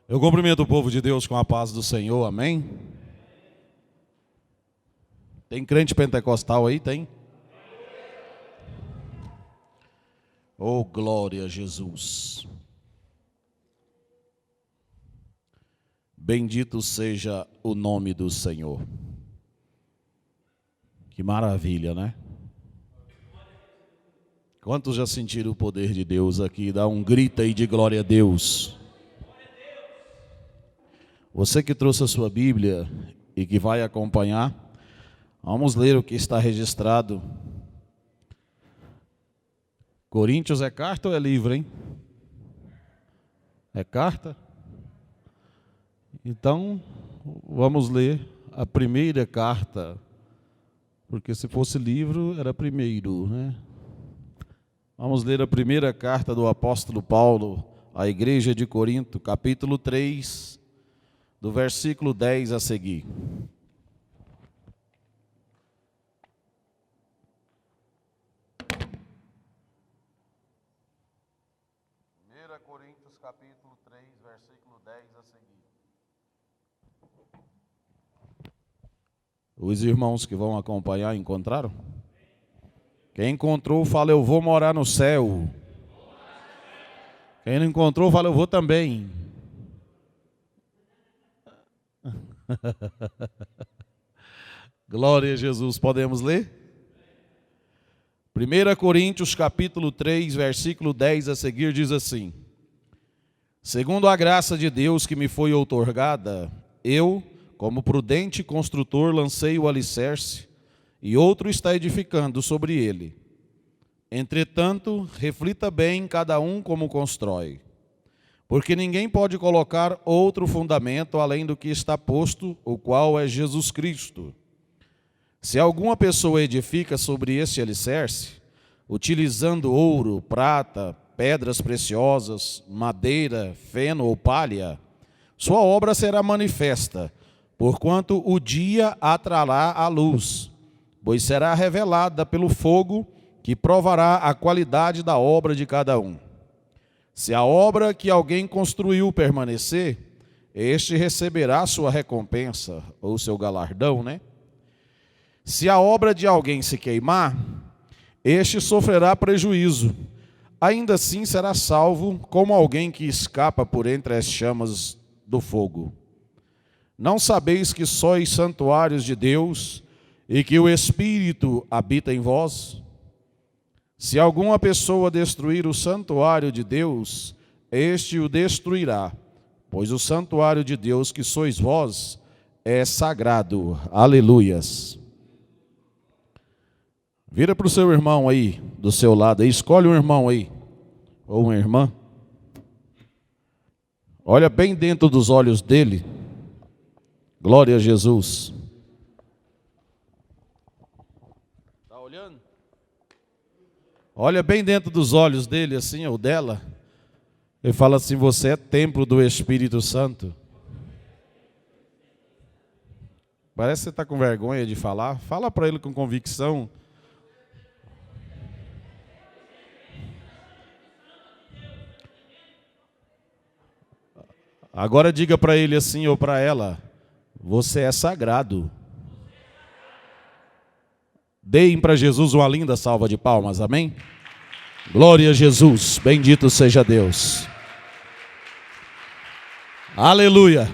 Eu cumprimento o povo de Deus com a paz do Senhor, amém? Tem crente pentecostal aí? Tem? Oh, glória a Jesus. Bendito seja o nome do Senhor. Que maravilha, né? Quantos já sentiram o poder de Deus aqui? Dá um grito aí de glória a Deus. Você que trouxe a sua Bíblia e que vai acompanhar, vamos ler o que está registrado. Coríntios é carta ou é livro, hein? É carta? Então, vamos ler a primeira carta, porque se fosse livro, era primeiro, né? Vamos ler a primeira carta do apóstolo Paulo à igreja de Corinto, capítulo 3, do versículo 10 a seguir. 1 Coríntios, capítulo 3, versículo 10 a seguir. Os irmãos que vão acompanhar encontraram? Quem encontrou, fala, eu vou morar no céu. Quem não encontrou, fala, eu vou também. Glória a Jesus. Podemos ler? 1 Coríntios, capítulo 3, versículo 10 a seguir, diz assim: segundo a graça de Deus que me foi outorgada, eu, como prudente construtor, lancei o alicerce, e outro está edificando sobre ele. Entretanto, reflita bem cada um como constrói. Porque ninguém pode colocar outro fundamento além do que está posto, o qual é Jesus Cristo. Se alguma pessoa edifica sobre este alicerce, utilizando ouro, prata, pedras preciosas, madeira, feno ou palha, sua obra será manifesta, porquanto o dia a trará à luz, pois será revelada pelo fogo, que provará a qualidade da obra de cada um. Se a obra que alguém construiu permanecer, este receberá sua recompensa, ou seu galardão, né? Se a obra de alguém se queimar, este sofrerá prejuízo. Ainda assim será salvo, como alguém que escapa por entre as chamas do fogo. Não sabeis que sois santuários de Deus e que o Espírito habita em vós? Se alguma pessoa destruir o santuário de Deus, este o destruirá, pois o santuário de Deus que sois vós é sagrado. Aleluias. Vira para o seu irmão aí, do seu lado aí, escolhe um irmão aí, ou uma irmã. Olha bem dentro dos olhos dele. Glória a Jesus. Está olhando? Olha bem dentro dos olhos dele, assim, ou dela. Ele fala assim, você é templo do Espírito Santo. Parece que você está com vergonha de falar. Fala para ele com convicção. Agora diga para ele assim, ou para ela, você é sagrado. Deem para Jesus uma linda salva de palmas, amém? Glória a Jesus, bendito seja Deus. Aleluia.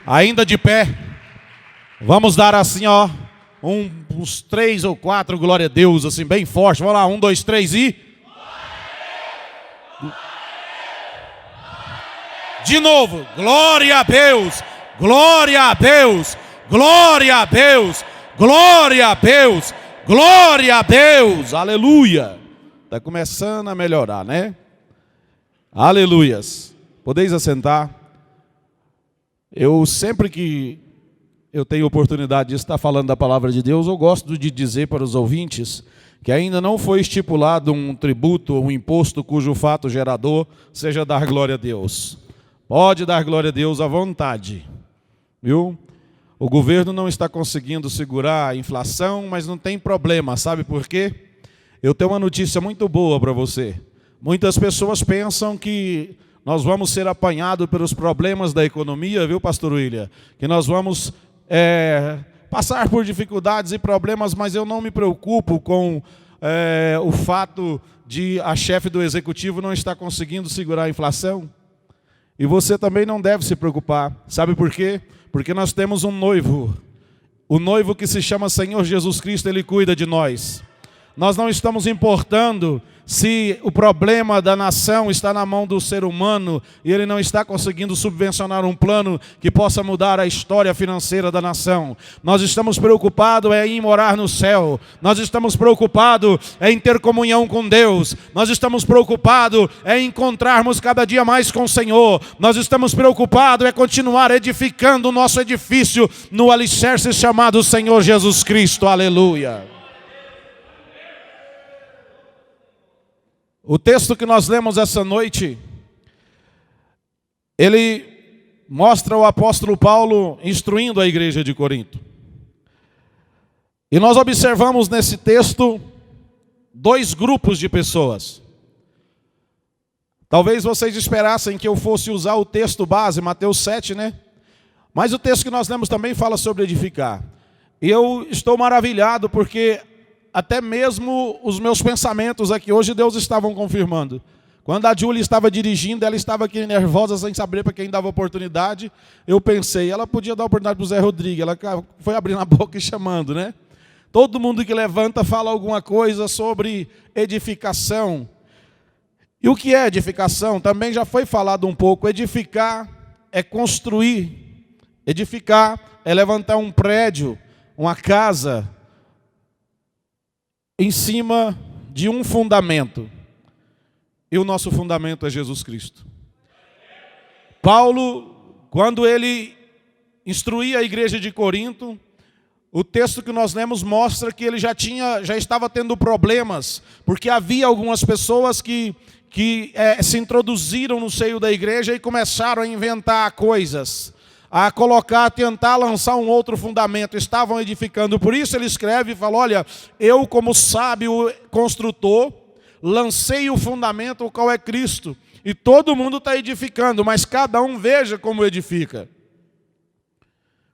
Ainda de pé, vamos dar assim, ó, uns 3 ou 4, glória a Deus, assim, bem forte. Vamos lá, 1, 2, 3 e... De novo, glória a Deus, glória a Deus, glória a Deus, glória a Deus, glória a Deus, aleluia. Está começando a melhorar, né? Aleluias. Podeis assentar. Eu sempre que eu tenho oportunidade de estar falando da palavra de Deus, eu gosto de dizer para os ouvintes que ainda não foi estipulado um tributo ou um imposto cujo fato gerador seja dar glória a Deus. Pode dar glória a Deus à vontade, viu? O governo não está conseguindo segurar a inflação, mas não tem problema, sabe por quê? Eu tenho uma notícia muito boa para você. Muitas pessoas pensam que nós vamos ser apanhados pelos problemas da economia, viu, pastor William? Que nós vamos passar por dificuldades e problemas, mas eu não me preocupo com o fato de a chefe do executivo não estar conseguindo segurar a inflação. E você também não deve se preocupar. Sabe por quê? Porque nós temos um noivo. O noivo que se chama Senhor Jesus Cristo, Ele cuida de nós. Nós não estamos importando se o problema da nação está na mão do ser humano e ele não está conseguindo subvencionar um plano que possa mudar a história financeira da nação. Nós estamos preocupados em morar no céu. Nós estamos preocupados em ter comunhão com Deus. Nós estamos preocupados em encontrarmos cada dia mais com o Senhor. Nós estamos preocupados em continuar edificando o nosso edifício no alicerce chamado Senhor Jesus Cristo. Aleluia. O texto que nós lemos essa noite, ele mostra o apóstolo Paulo instruindo a igreja de Corinto. E nós observamos nesse texto dois grupos de pessoas. Talvez vocês esperassem que eu fosse usar o texto base, Mateus 7, né? Mas o texto que nós lemos também fala sobre edificar. E eu estou maravilhado porque até mesmo os meus pensamentos aqui hoje Deus estavam confirmando. Quando a Júlia estava dirigindo, ela estava aqui nervosa, sem saber para quem dava oportunidade. Eu pensei, ela podia dar oportunidade para o Zé Rodrigues. Ela foi abrindo a boca e chamando, né? Todo mundo que levanta fala alguma coisa sobre edificação. E o que é edificação? Também já foi falado um pouco. Edificar é construir. Edificar é levantar um prédio, uma casa, em cima de um fundamento. E o nosso fundamento é Jesus Cristo. Paulo, quando ele instruía a igreja de Corinto, o texto que nós lemos mostra que ele já estava tendo problemas, porque havia algumas pessoas que se introduziram no seio da igreja e começaram a inventar coisas, a tentar lançar um outro fundamento, estavam edificando. Por isso ele escreve e fala, olha, eu como sábio construtor, lancei o fundamento, o qual é Cristo, e todo mundo está edificando, mas cada um veja como edifica.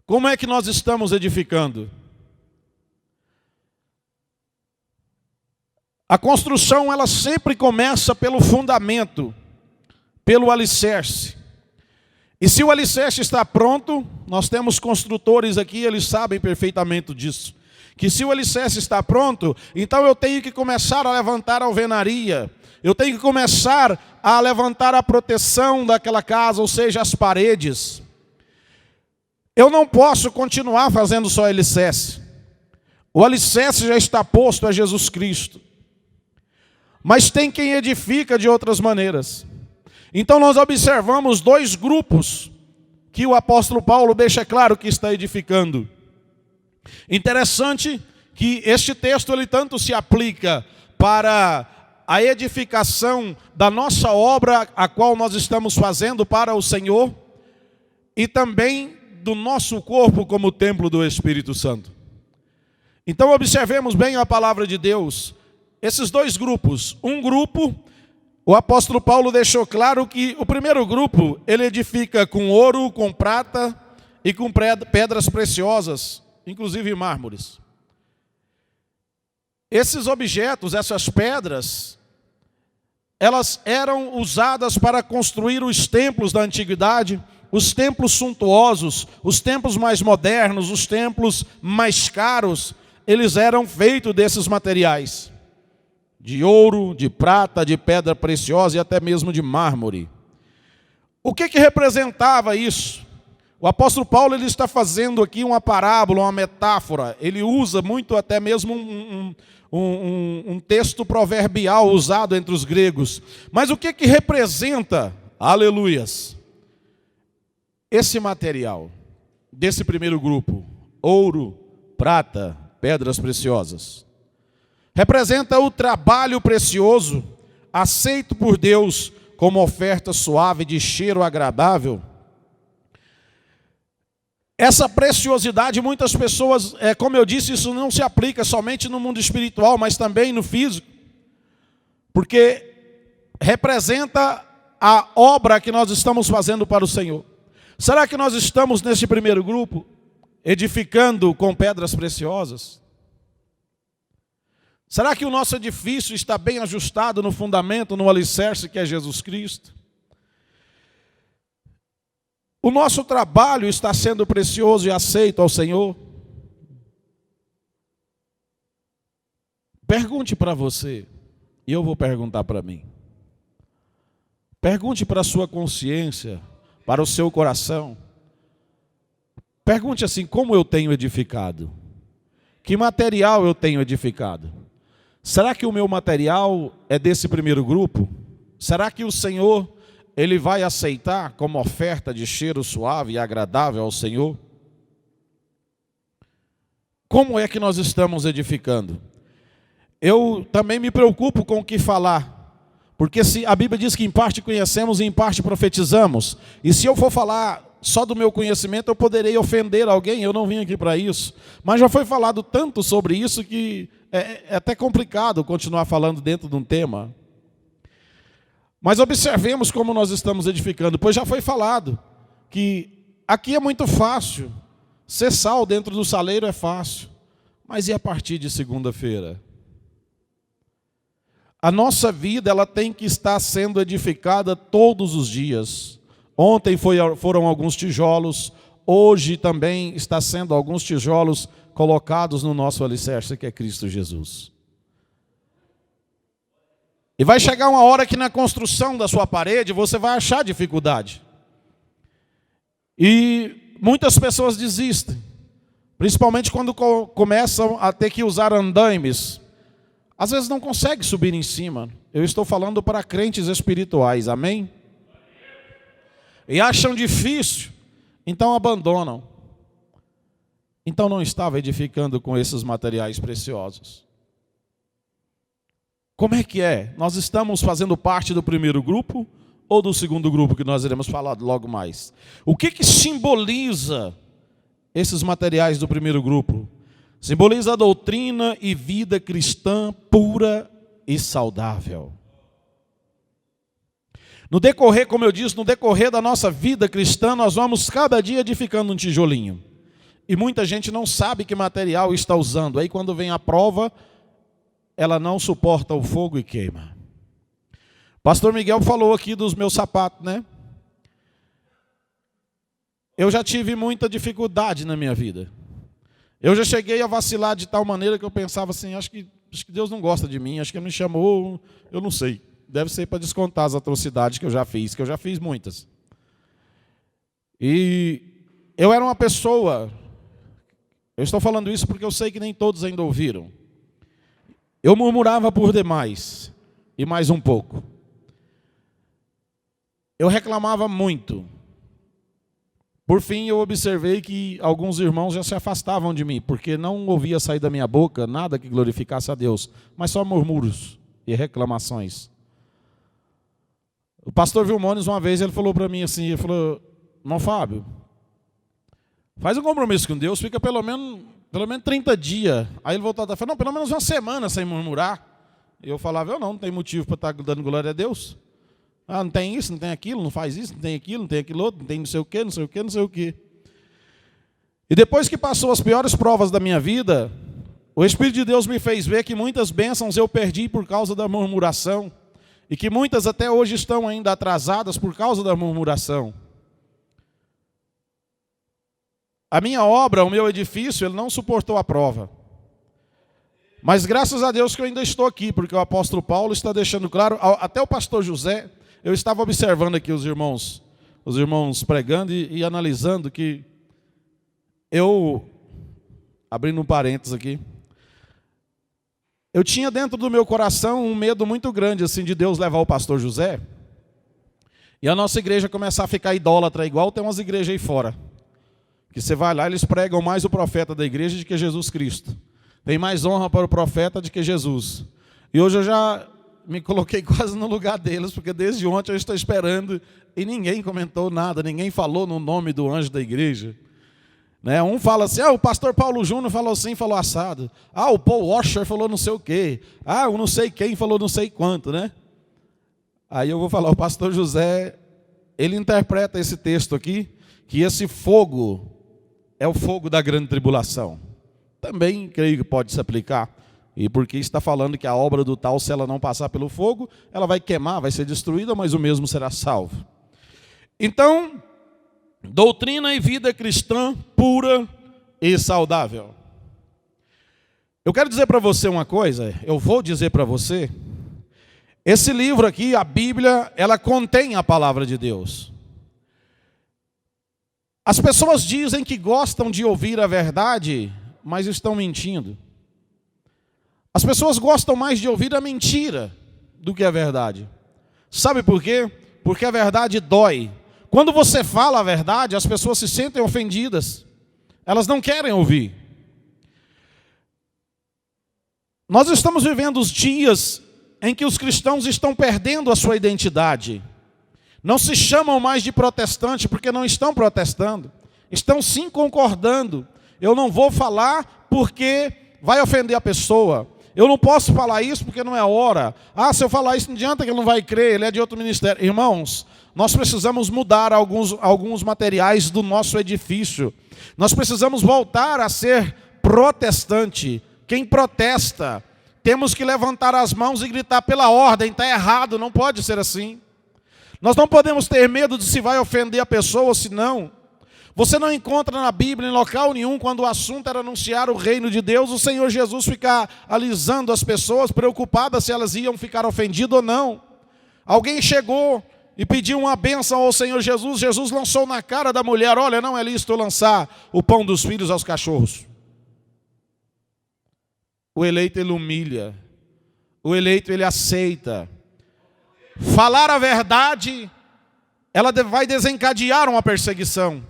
Como é que nós estamos edificando? A construção, ela sempre começa pelo fundamento, pelo alicerce. E se o alicerce está pronto, nós temos construtores aqui, eles sabem perfeitamente disso. Que se o alicerce está pronto, então eu tenho que começar a levantar a alvenaria. Eu tenho que começar a levantar a proteção daquela casa, ou seja, as paredes. Eu não posso continuar fazendo só alicerce. O alicerce já está posto a Jesus Cristo. Mas tem quem edifica de outras maneiras. Então nós observamos dois grupos que o apóstolo Paulo deixa claro que está edificando. Interessante que este texto ele tanto se aplica para a edificação da nossa obra, a qual nós estamos fazendo para o Senhor, e também do nosso corpo como templo do Espírito Santo. Então observemos bem a palavra de Deus. Esses dois grupos, um grupo, o apóstolo Paulo deixou claro que o primeiro grupo, ele edifica com ouro, com prata e com pedras preciosas, inclusive mármores. Esses objetos, essas pedras, elas eram usadas para construir os templos da antiguidade, os templos suntuosos, os templos mais modernos, os templos mais caros, eles eram feitos desses materiais. De ouro, de prata, de pedra preciosa e até mesmo de mármore. O que representava isso? O apóstolo Paulo ele está fazendo aqui uma parábola, uma metáfora. Ele usa muito até mesmo um texto proverbial usado entre os gregos. Mas o que representa, aleluias, esse material desse primeiro grupo? Ouro, prata, pedras preciosas. Representa o trabalho precioso, aceito por Deus como oferta suave de cheiro agradável. Essa preciosidade, muitas pessoas, como eu disse, isso não se aplica somente no mundo espiritual, mas também no físico. Porque representa a obra que nós estamos fazendo para o Senhor? Será que nós estamos neste primeiro grupo, edificando com pedras preciosas? Será que o nosso edifício está bem ajustado no fundamento, no alicerce que é Jesus Cristo? O nosso trabalho está sendo precioso e aceito ao Senhor? Pergunte para você, e eu vou perguntar para mim. Pergunte para a sua consciência, para o seu coração. Pergunte assim: como eu tenho edificado? Que material eu tenho edificado? Será que o meu material é desse primeiro grupo? Será que o Senhor, Ele vai aceitar como oferta de cheiro suave e agradável ao Senhor? Como é que nós estamos edificando? Eu também me preocupo com o que falar. Porque se a Bíblia diz que em parte conhecemos e em parte profetizamos. E se eu for falar só do meu conhecimento, eu poderei ofender alguém. Eu não vim aqui para isso. Mas já foi falado tanto sobre isso que é até complicado continuar falando dentro de um tema. Mas observemos como nós estamos edificando. Pois já foi falado que aqui é muito fácil. Ser sal dentro do saleiro é fácil. Mas e a partir de segunda-feira? A nossa vida, ela tem que estar sendo edificada todos os dias. Ontem foram alguns tijolos, hoje também está sendo alguns tijolos colocados no nosso alicerce, que é Cristo Jesus. E vai chegar uma hora que na construção da sua parede você vai achar dificuldade. E muitas pessoas desistem, principalmente quando começam a ter que usar andaimes. Às vezes não consegue subir em cima. Eu estou falando para crentes espirituais, amém? E acham difícil, então abandonam. Então não estava edificando com esses materiais preciosos. Como é que é? Nós estamos fazendo parte do primeiro grupo ou do segundo grupo que nós iremos falar logo mais? O que simboliza esses materiais do primeiro grupo? Simboliza a doutrina e vida cristã pura e saudável. No decorrer, como eu disse, no decorrer da nossa vida cristã, nós vamos cada dia edificando um tijolinho. E muita gente não sabe que material está usando. Aí quando vem a prova, ela não suporta o fogo e queima. Pastor Miguel falou aqui dos meus sapatos, né? Eu já tive muita dificuldade na minha vida. Eu já cheguei a vacilar de tal maneira que eu pensava assim, acho que Deus não gosta de mim, acho que Ele me chamou, eu não sei. Deve ser para descontar as atrocidades que eu já fiz muitas. E eu era uma pessoa, eu estou falando isso porque eu sei que nem todos ainda ouviram. Eu murmurava por demais, e mais um pouco. Eu reclamava muito. Por fim, eu observei que alguns irmãos já se afastavam de mim, porque não ouvia sair da minha boca nada que glorificasse a Deus, mas só murmúrios e reclamações. O pastor Vilmones, uma vez, ele falou para mim assim, ele falou: irmão Fábio, faz um compromisso com Deus, fica pelo menos 30 dias. Aí ele voltou e falou: não, pelo menos uma semana sem murmurar. E eu falava: eu não tem motivo para estar dando glória a Deus. Ah, não tem isso, não tem aquilo, não faz isso, não tem aquilo, não tem aquilo outro, não tem não sei o quê, não sei o quê, não sei o quê. E depois que passou as piores provas da minha vida, o Espírito de Deus me fez ver que muitas bênçãos eu perdi por causa da murmuração. E que muitas até hoje estão ainda atrasadas por causa da murmuração. A minha obra, o meu edifício, ele não suportou a prova. Mas graças a Deus que eu ainda estou aqui, porque o apóstolo Paulo está deixando claro, até o pastor José, eu estava observando aqui os irmãos pregando e analisando que eu, abrindo um parênteses aqui, eu tinha dentro do meu coração um medo muito grande assim de Deus levar o pastor José e a nossa igreja começar a ficar idólatra, igual tem umas igrejas aí fora. Que você vai lá, eles pregam mais o profeta da igreja do que Jesus Cristo. Tem mais honra para o profeta do que Jesus. E hoje eu já me coloquei quase no lugar deles, porque desde ontem eu estou esperando e ninguém comentou nada, ninguém falou no nome do anjo da igreja. Né? Um fala assim: o pastor Paulo Júnior falou assim, falou assado. O Paul Washer falou não sei o quê. O não sei quem falou não sei quanto, né? Aí eu vou falar, o pastor José, ele interpreta esse texto aqui, que esse fogo é o fogo da grande tribulação. Também creio que pode se aplicar. E porque está falando que a obra do tal, se ela não passar pelo fogo, ela vai queimar, vai ser destruída, mas o mesmo será salvo. Então, doutrina e vida cristã pura e saudável. Eu quero dizer para você uma coisa, eu vou dizer para você, esse livro aqui, a Bíblia, ela contém a palavra de Deus. As pessoas dizem que gostam de ouvir a verdade, mas estão mentindo. As pessoas gostam mais de ouvir a mentira do que a verdade. Sabe por quê? Porque a verdade dói. Quando você fala a verdade, as pessoas se sentem ofendidas. Elas não querem ouvir. Nós estamos vivendo os dias em que os cristãos estão perdendo a sua identidade. Não se chamam mais de protestante porque não estão protestando. Estão sim concordando. Eu não vou falar porque vai ofender a pessoa. Eu não posso falar isso porque não é hora. Ah, se eu falar isso não adianta que ele não vai crer, ele é de outro ministério. Irmãos, nós precisamos mudar alguns materiais do nosso edifício. Nós precisamos voltar a ser protestante. Quem protesta, temos que levantar as mãos e gritar pela ordem, está errado, não pode ser assim. Nós não podemos ter medo de se vai ofender a pessoa ou se não. Você não encontra na Bíblia, em local nenhum, quando o assunto era anunciar o reino de Deus, o Senhor Jesus ficar alisando as pessoas, preocupadas se elas iam ficar ofendidas ou não. Alguém chegou e pediu uma bênção ao Senhor Jesus, Jesus lançou na cara da mulher, olha, não é lícito lançar o pão dos filhos aos cachorros. O eleito ele humilha, o eleito ele aceita. Falar a verdade, ela vai desencadear uma perseguição.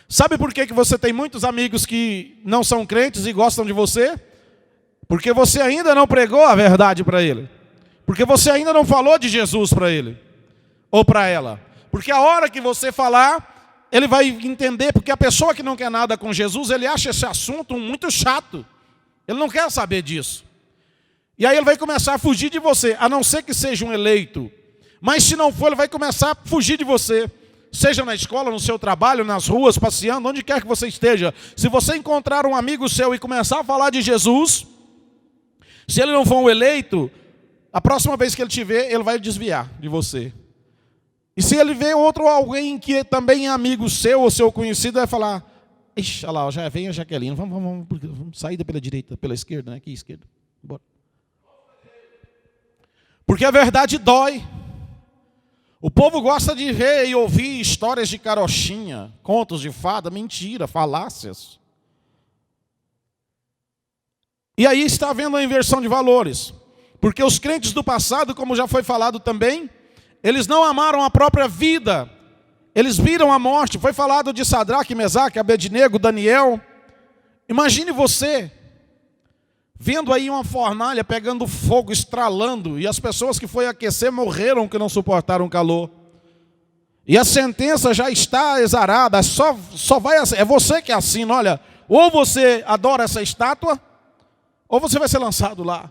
Sabe por que você tem muitos amigos que não são crentes e gostam de você? Porque você ainda não pregou a verdade para ele. Porque você ainda não falou de Jesus para ele. Ou para ela. Porque a hora que você falar, ele vai entender. Porque a pessoa que não quer nada com Jesus, ele acha esse assunto muito chato. Ele não quer saber disso. E aí ele vai começar a fugir de você. A não ser que seja um eleito. Mas se não for, ele vai começar a fugir de você. Seja na escola, no seu trabalho, nas ruas, passeando, onde quer que você esteja. Se você encontrar um amigo seu e começar a falar de Jesus, se ele não for um eleito, a próxima vez que ele te ver, ele vai desviar de você. E se ele vê alguém que também é amigo seu ou seu conhecido, vai falar, ixi, olha lá, já vem a Jaqueline, vamos sair pela direita, pela esquerda, né? Aqui, esquerda. Bora. Porque a verdade dói. O povo gosta de ver e ouvir histórias de carochinha, contos de fada, mentira, falácias. E aí está havendo a inversão de valores. Porque os crentes do passado, como já foi falado também, eles não amaram a própria vida. Eles viram a morte. Foi falado de Sadraque, Mesaque, Abednego, Daniel. Imagine você vendo aí uma fornalha pegando fogo, estralando, e as pessoas que foi aquecer morreram que não suportaram o calor. E a sentença já está exarada, só vai assim, é você que assina, olha, ou você adora essa estátua, ou você vai ser lançado lá.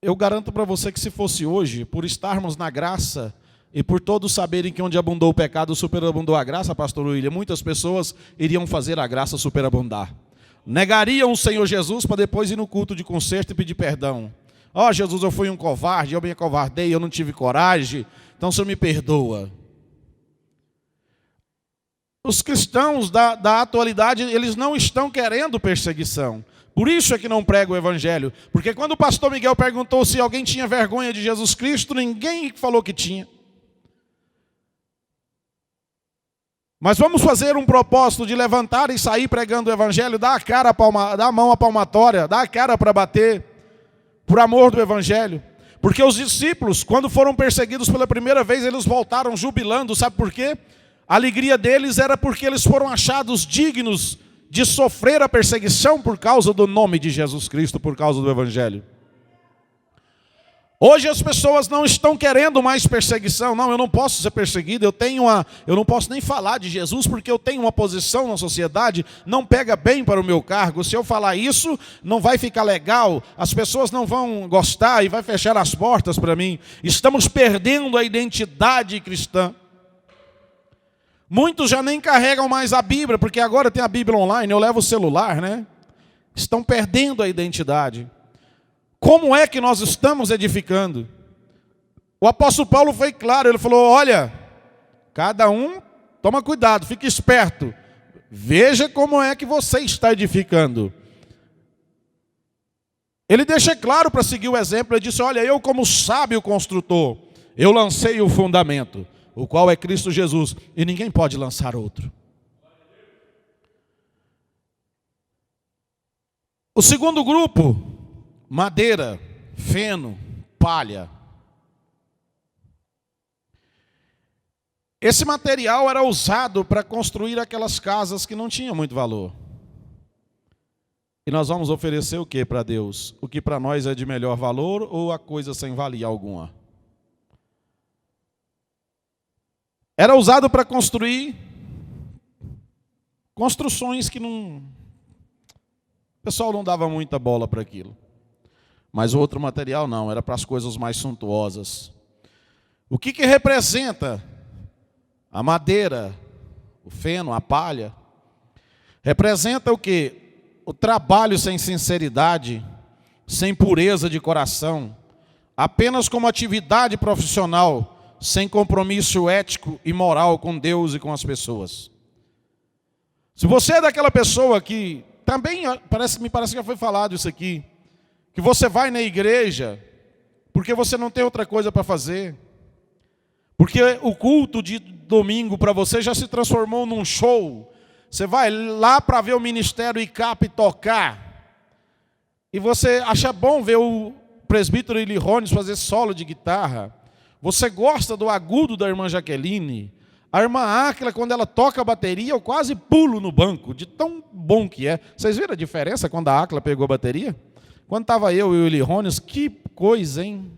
Eu garanto para você que se fosse hoje, por estarmos na graça, e por todos saberem que onde abundou o pecado, superabundou a graça, pastor William, muitas pessoas iriam fazer a graça superabundar. Negariam o Senhor Jesus para depois ir no culto de concerto e pedir perdão. Ó, Jesus, eu fui um covarde, eu me acovardei, eu não tive coragem, então o Senhor me perdoa. Os cristãos da atualidade, eles não estão querendo perseguição. Por isso é que não pregam o evangelho. Porque quando o pastor Miguel perguntou se alguém tinha vergonha de Jesus Cristo, ninguém falou que tinha. Mas vamos fazer um propósito de levantar e sair pregando o evangelho, dar a mão à palmatória, dar a cara para bater, por amor do evangelho. Porque os discípulos, quando foram perseguidos pela primeira vez, eles voltaram jubilando, sabe por quê? A alegria deles era porque eles foram achados dignos de sofrer a perseguição por causa do nome de Jesus Cristo, por causa do evangelho. Hoje as pessoas não estão querendo mais perseguição. Não, eu não posso ser perseguido, eu não posso nem falar de Jesus porque eu tenho uma posição na sociedade, não pega bem para o meu cargo. Se eu falar isso, não vai ficar legal, as pessoas não vão gostar e vai fechar as portas para mim. Estamos perdendo a identidade cristã. Muitos já nem carregam mais a Bíblia, porque agora tem a Bíblia online, eu levo o celular, né? Estão perdendo a identidade. Como é que nós estamos edificando? O apóstolo Paulo foi claro, ele falou, olha, cada um toma cuidado, fique esperto, veja como é que você está edificando. Ele deixa claro para seguir o exemplo, ele disse, olha, eu como sábio construtor, eu lancei o fundamento, o qual é Cristo Jesus, e ninguém pode lançar outro. O segundo grupo, madeira, feno, palha. Esse material era usado para construir aquelas casas que não tinham muito valor. E nós vamos oferecer o que para Deus? O que para nós é de melhor valor ou a coisa sem valia alguma? Era usado para construir construções que não... O pessoal não dava muita bola para aquilo. Mas o outro material não, era para as coisas mais suntuosas. O que representa a madeira, o feno, a palha? Representa o quê? O trabalho sem sinceridade, sem pureza de coração, apenas como atividade profissional, sem compromisso ético e moral com Deus e com as pessoas. Se você é daquela pessoa que, também me parece que já foi falado isso aqui, que você vai na igreja porque você não tem outra coisa para fazer, porque o culto de domingo para você já se transformou num show, você vai lá para ver o ministério ICAP tocar, e você acha bom ver o presbítero Eli Rones fazer solo de guitarra, você gosta do agudo da irmã Jaqueline, a irmã Áquila, quando ela toca a bateria, eu quase pulo no banco, de tão bom que é. Vocês viram a diferença quando a Áquila pegou a bateria? Quando estava eu e o Eli Rones, que coisa, hein?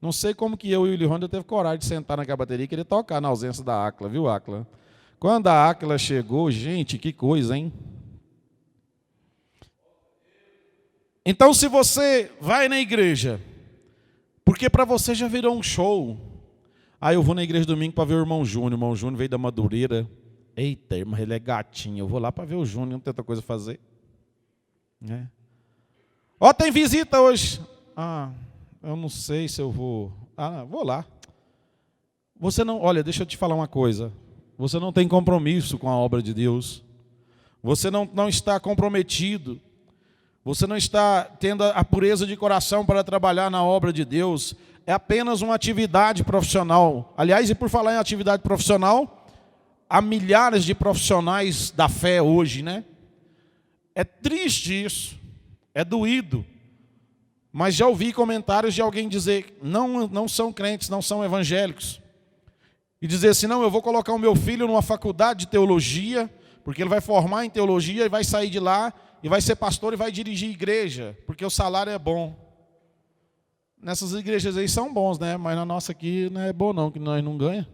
Não sei como que eu e o Eli Rones teve coragem de sentar naquela bateria e querer tocar na ausência da Áquila, viu, Áquila? Quando a Áquila chegou, gente, que coisa, hein? Então, se você vai na igreja, porque para você já virou um show. Aí eu vou na igreja domingo para ver o irmão Júnior veio da Madureira. Eita, irmão, ele é gatinho, eu vou lá para ver o Júnior, não tem outra coisa a fazer. Né? Ó, tem visita hoje. Ah, eu não sei se eu vou. Ah, vou lá. Você não, olha, deixa eu te falar uma coisa. Você não tem compromisso com a obra de Deus. Você não está comprometido. Você não está tendo a pureza de coração para trabalhar na obra de Deus. É apenas uma atividade profissional. Aliás, e por falar em atividade profissional, há milhares de profissionais da fé hoje, né? É triste isso. É doído, mas já ouvi comentários de alguém dizer, não são crentes, não são evangélicos, e dizer assim, não, eu vou colocar o meu filho numa faculdade de teologia, porque ele vai formar em teologia e vai sair de lá, e vai ser pastor e vai dirigir igreja, porque o salário é bom. Nessas igrejas aí são bons, né? Mas na nossa aqui não é bom não, que nós não ganhamos.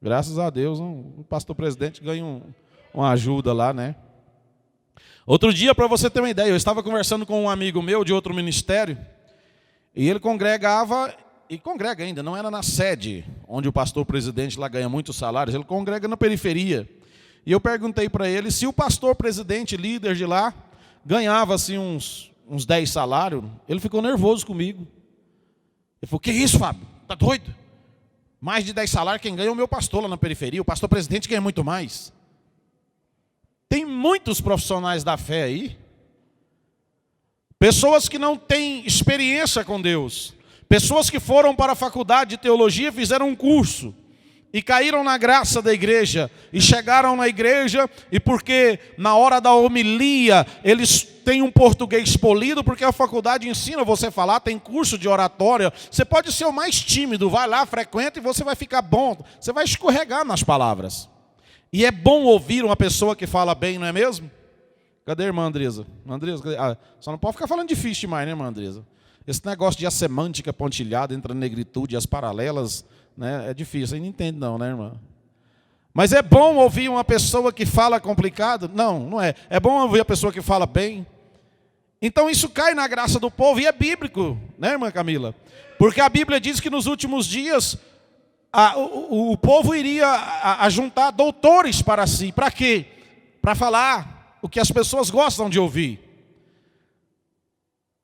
Graças a Deus, o pastor presidente ganha uma ajuda lá, né? Outro dia, para você ter uma ideia, eu estava conversando com um amigo meu de outro ministério, e ele congregava, e congrega ainda, não era na sede, onde o pastor presidente lá ganha muitos salários, ele congrega na periferia. E eu perguntei para ele se o pastor presidente, líder de lá, ganhava assim uns 10 salários, ele ficou nervoso comigo. Ele falou, que isso, Fábio? Tá doido? Mais de 10 salários, quem ganha é o meu pastor lá na periferia, o pastor presidente ganha muito mais. Tem muitos profissionais da fé aí, pessoas que não têm experiência com Deus, pessoas que foram para a faculdade de teologia, fizeram um curso, e caíram na graça da igreja, e chegaram na igreja, e porque na hora da homilia, eles têm um português polido, porque a faculdade ensina você a falar, tem curso de oratória, você pode ser o mais tímido, vai lá, frequenta, e você vai ficar bom, você vai escorregar nas palavras. E é bom ouvir uma pessoa que fala bem, não é mesmo? Cadê a irmã Andresa? Andresa, só não pode ficar falando difícil demais, né, irmã Andresa? Esse negócio de a semântica pontilhada entre a negritude e as paralelas, né, é difícil. Aí não entende não, né, irmã? Mas é bom ouvir uma pessoa que fala complicado? Não, não é. É bom ouvir a pessoa que fala bem. Então isso cai na graça do povo e é bíblico, né, irmã Camila? Porque a Bíblia diz que nos últimos dias o povo iria juntar doutores para si. Para quê? Para falar o que as pessoas gostam de ouvir.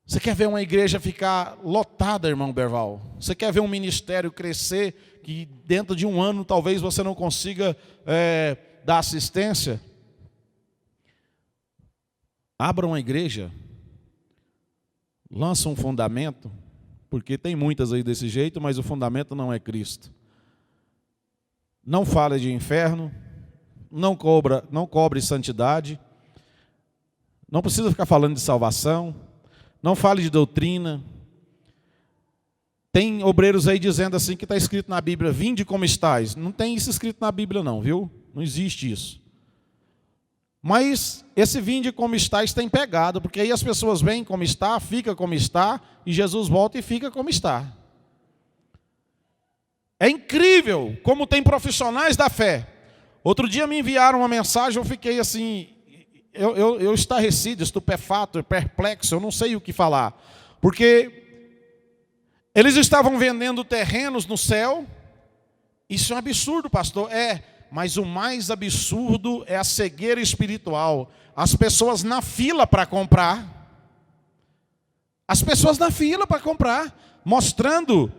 Você quer ver uma igreja ficar lotada, irmão Berval? Você quer ver um ministério crescer, que dentro de um ano talvez você não consiga dar assistência? Abra uma igreja, lança um fundamento, porque tem muitas aí desse jeito, mas o fundamento não é Cristo. Não fale de inferno, não cobre santidade, não precisa ficar falando de salvação, não fale de doutrina. Tem obreiros aí dizendo assim que está escrito na Bíblia, vinde como estáis. Não tem isso escrito na Bíblia não, viu? Não existe isso. Mas esse vinde como estáis tem pegado, porque aí as pessoas vêm como está, fica como está, e Jesus volta e fica como está. É incrível como tem profissionais da fé. Outro dia me enviaram uma mensagem, eu fiquei assim, eu estarrecido, estupefato, perplexo, eu não sei o que falar. Porque eles estavam vendendo terrenos no céu. Isso é um absurdo, pastor. Mas o mais absurdo é a cegueira espiritual. As pessoas na fila para comprar. As pessoas na fila para comprar, mostrando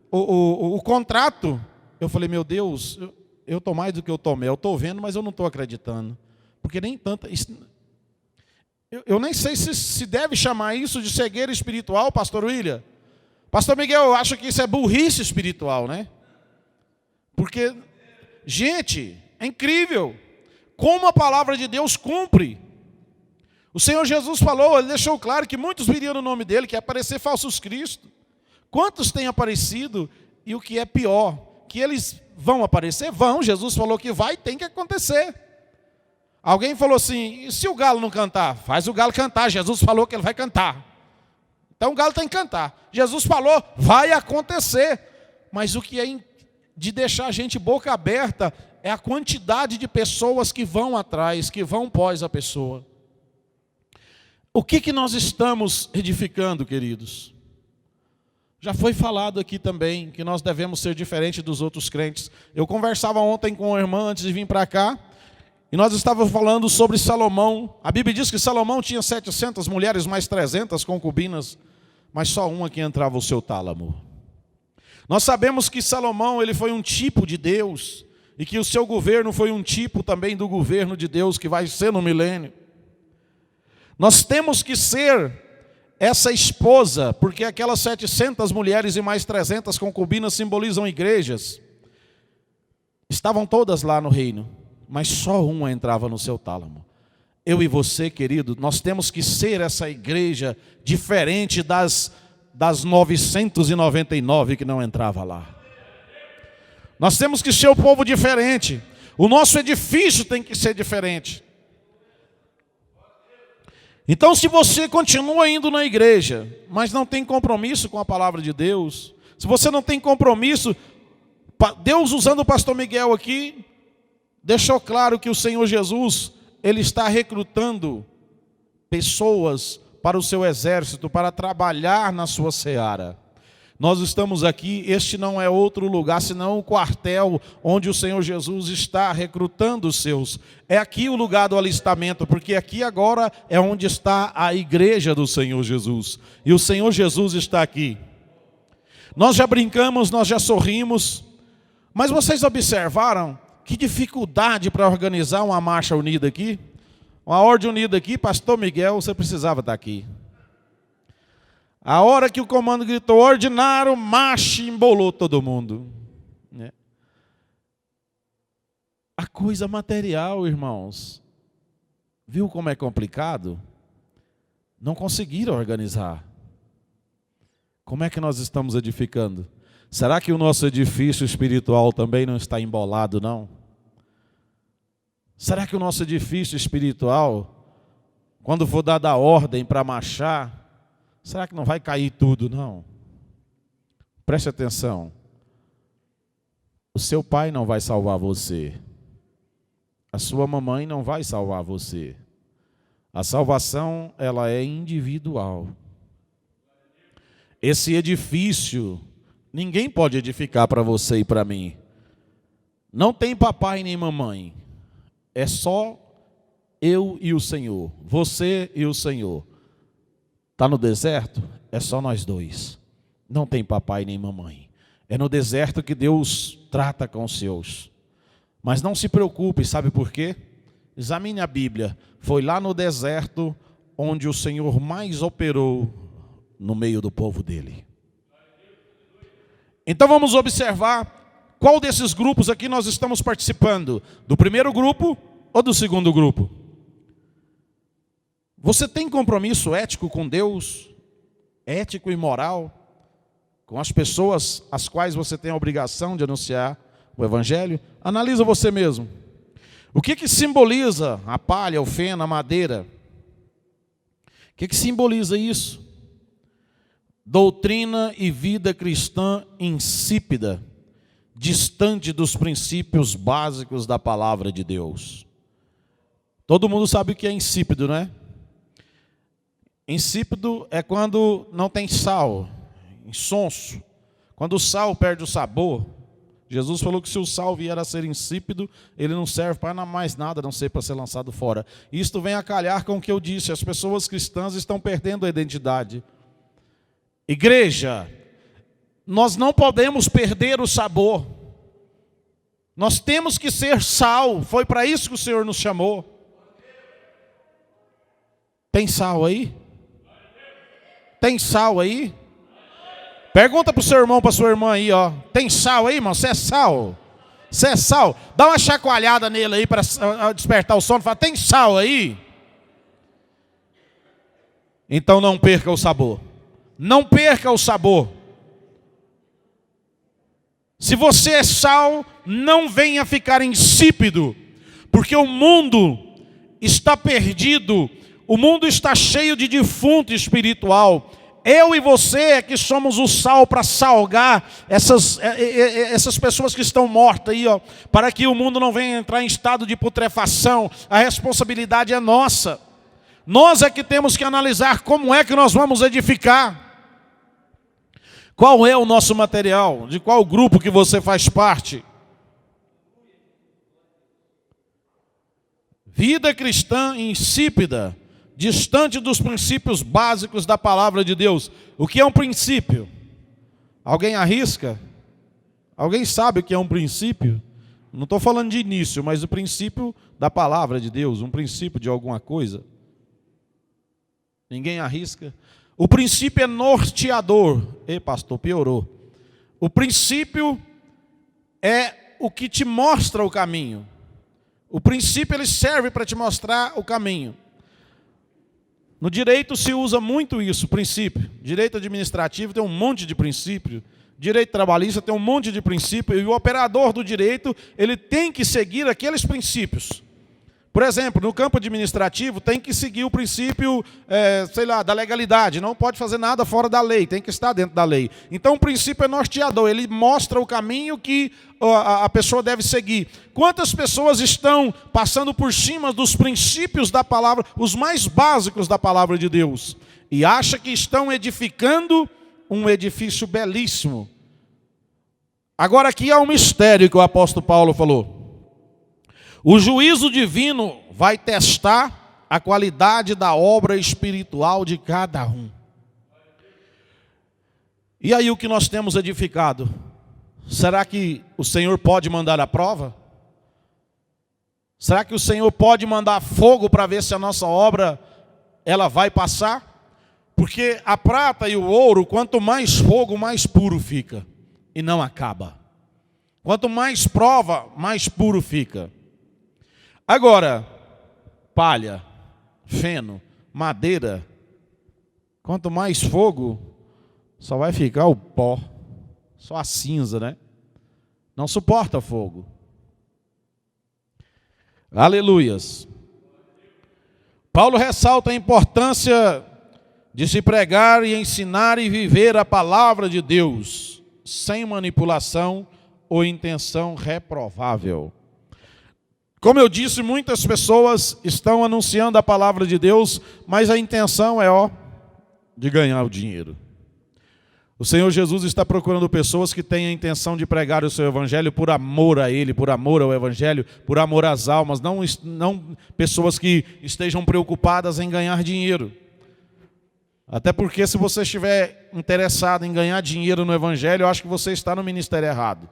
o contrato. Eu falei, meu Deus, eu estou mais do que eu tomei. Eu estou vendo, mas eu não estou acreditando. Porque nem tanta... Eu nem sei se deve chamar isso de cegueira espiritual, pastor William. Pastor Miguel, eu acho que isso é burrice espiritual, né? Porque, gente, é incrível como a palavra de Deus cumpre. O Senhor Jesus falou, Ele deixou claro que muitos viriam no nome dEle, que ia aparecer falsos cristos. Quantos têm aparecido? E o que é pior, que eles vão aparecer? Vão, Jesus falou que vai, tem que acontecer. Alguém falou assim, e se o galo não cantar? Faz o galo cantar, Jesus falou que ele vai cantar. Então o galo tem que cantar. Jesus falou, vai acontecer. Mas o que é de deixar a gente boca aberta é a quantidade de pessoas que vão atrás, que vão pós a pessoa. O que nós estamos edificando, queridos? Já foi falado aqui também que nós devemos ser diferentes dos outros crentes. Eu conversava ontem com uma irmã antes de vir para cá, e nós estávamos falando sobre Salomão. A Bíblia diz que Salomão tinha 700 mulheres mais 300 concubinas, mas só uma que entrava o seu tálamo. Nós sabemos que Salomão ele foi um tipo de Deus, e que o seu governo foi um tipo também do governo de Deus que vai ser no milênio. Nós temos que ser essa esposa, porque aquelas 700 mulheres e mais 300 concubinas simbolizam igrejas. Estavam todas lá no reino, mas só uma entrava no seu tálamo. Eu e você, querido, nós temos que ser essa igreja diferente das 999 que não entrava lá. Nós temos que ser o povo diferente. O nosso edifício tem que ser diferente. Então, se você continua indo na igreja, mas não tem compromisso com a palavra de Deus, se você não tem compromisso, Deus usando o pastor Miguel aqui, deixou claro que o Senhor Jesus, Ele está recrutando pessoas para o seu exército, para trabalhar na sua seara. Nós estamos aqui, este não é outro lugar, senão o quartel onde o Senhor Jesus está recrutando os seus. É aqui o lugar do alistamento, porque aqui agora é onde está a igreja do Senhor Jesus. E o Senhor Jesus está aqui. Nós já brincamos, nós já sorrimos, mas vocês observaram que dificuldade para organizar uma marcha unida aqui? Uma ordem unida aqui, pastor Miguel, você precisava estar aqui. A hora que o comando gritou, ordinário, marche, embolou todo mundo. A coisa material, irmãos, viu como é complicado? Não conseguiram organizar. Como é que nós estamos edificando? Será que o nosso edifício espiritual também não está embolado, não? Será que o nosso edifício espiritual, quando for dada a ordem para marchar, será que não vai cair tudo? Não. Preste atenção. O seu pai não vai salvar você. A sua mamãe não vai salvar você. A salvação, ela é individual. Esse edifício, ninguém pode edificar para você e para mim. Não tem papai nem mamãe. É só eu e o Senhor. Você e o Senhor. Está no deserto? É só nós dois. Não tem papai nem mamãe. É no deserto que Deus trata com os seus. Mas não se preocupe, sabe por quê? Examine a Bíblia. Foi lá no deserto onde o Senhor mais operou no meio do povo dele. Então vamos observar qual desses grupos aqui nós estamos participando. Do primeiro grupo ou do segundo grupo? Você tem compromisso ético com Deus? Ético e moral? Com as pessoas às quais você tem a obrigação de anunciar o Evangelho? Analisa você mesmo. O que simboliza a palha, o feno, a madeira? O que simboliza isso? Doutrina e vida cristã insípida, distante dos princípios básicos da palavra de Deus. Todo mundo sabe o que é insípido, não é? Insípido é quando não tem sal, insonso. Quando o sal perde o sabor. Jesus falou que se o sal vier a ser insípido, ele não serve para mais nada, a não ser para ser lançado fora. Isto vem a calhar com o que eu disse, as pessoas cristãs estão perdendo a identidade. Igreja, nós não podemos perder o sabor. Nós temos que ser sal, foi para isso que o Senhor nos chamou. Tem sal aí? Tem sal aí? Pergunta para o seu irmão, para a sua irmã aí, ó. Tem sal aí, irmão? Você é sal? Você é sal? Dá uma chacoalhada nele aí para despertar o sono. Fala, tem sal aí? Então não perca o sabor. Não perca o sabor. Se você é sal, não venha ficar insípido. Porque o mundo está perdido. O mundo está cheio de defunto espiritual. Eu e você é que somos o sal para salgar essas pessoas que estão mortas aí, ó, para que o mundo não venha entrar em estado de putrefação. A responsabilidade é nossa. Nós é que temos que analisar como é que nós vamos edificar. Qual é o nosso material? De qual grupo que você faz parte? Vida cristã insípida, distante dos princípios básicos da palavra de Deus. O que é um princípio? Alguém arrisca? Alguém sabe o que é um princípio? Não estou falando de início, mas o princípio da palavra de Deus, um princípio de alguma coisa. Ninguém arrisca? O princípio é norteador. Ei, pastor, piorou. O princípio é o que te mostra o caminho. O princípio ele serve para te mostrar o caminho. No direito se usa muito isso, princípio. Direito administrativo tem um monte de princípio. Direito trabalhista tem um monte de princípio. E o operador do direito, ele tem que seguir aqueles princípios. Por exemplo, no campo administrativo, tem que seguir o princípio, da legalidade. Não pode fazer nada fora da lei, tem que estar dentro da lei. Então, o princípio é norteador, ele mostra o caminho que a pessoa deve seguir. Quantas pessoas estão passando por cima dos princípios da palavra, os mais básicos da palavra de Deus, e acham que estão edificando um edifício belíssimo. Agora, aqui há um mistério que o apóstolo Paulo falou. O juízo divino vai testar a qualidade da obra espiritual de cada um. E aí o que nós temos edificado? Será que o Senhor pode mandar a prova? Será que o Senhor pode mandar fogo para ver se a nossa obra ela vai passar? Porque a prata e o ouro, quanto mais fogo, mais puro fica e não acaba. Quanto mais prova, mais puro fica. Agora, palha, feno, madeira, quanto mais fogo, só vai ficar o pó, só a cinza, né? Não suporta fogo. Aleluias. Paulo ressalta a importância de se pregar e ensinar e viver a palavra de Deus, sem manipulação ou intenção reprovável. Como eu disse, muitas pessoas estão anunciando a palavra de Deus, mas a intenção é, de ganhar o dinheiro. O Senhor Jesus está procurando pessoas que têm a intenção de pregar o seu evangelho por amor a Ele, por amor ao evangelho, por amor às almas, não pessoas que estejam preocupadas em ganhar dinheiro. Até porque se você estiver interessado em ganhar dinheiro no evangelho, eu acho que você está no ministério errado.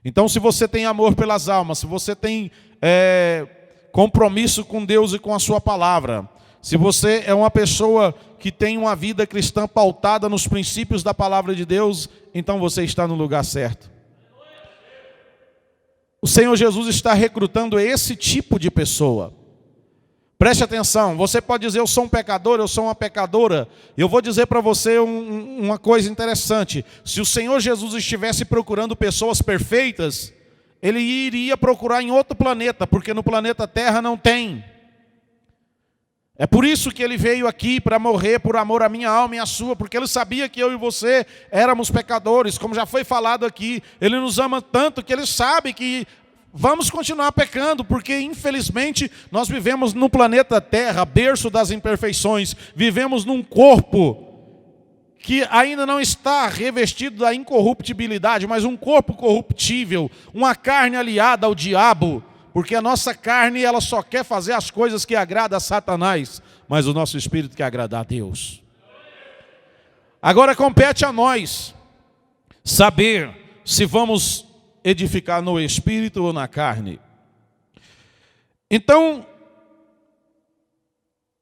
Então, se você tem amor pelas almas, se você tem compromisso com Deus e com a sua palavra, se você é uma pessoa que tem uma vida cristã pautada nos princípios da palavra de Deus, então você está no lugar certo. O Senhor Jesus está recrutando esse tipo de pessoa. Preste atenção, você pode dizer, eu sou um pecador, eu sou uma pecadora. Eu vou dizer para você uma coisa interessante. Se o Senhor Jesus estivesse procurando pessoas perfeitas, Ele iria procurar em outro planeta, porque no planeta Terra não tem. É por isso que Ele veio aqui, para morrer por amor à minha alma e à sua, porque Ele sabia que eu e você éramos pecadores, como já foi falado aqui. Ele nos ama tanto que Ele sabe que vamos continuar pecando, porque infelizmente nós vivemos no planeta Terra, berço das imperfeições, vivemos num corpo que ainda não está revestido da incorruptibilidade, mas um corpo corruptível, uma carne aliada ao diabo, porque a nossa carne ela só quer fazer as coisas que agradam a Satanás, mas o nosso espírito quer agradar a Deus. Agora compete a nós saber se vamos edificar no espírito ou na carne. Então,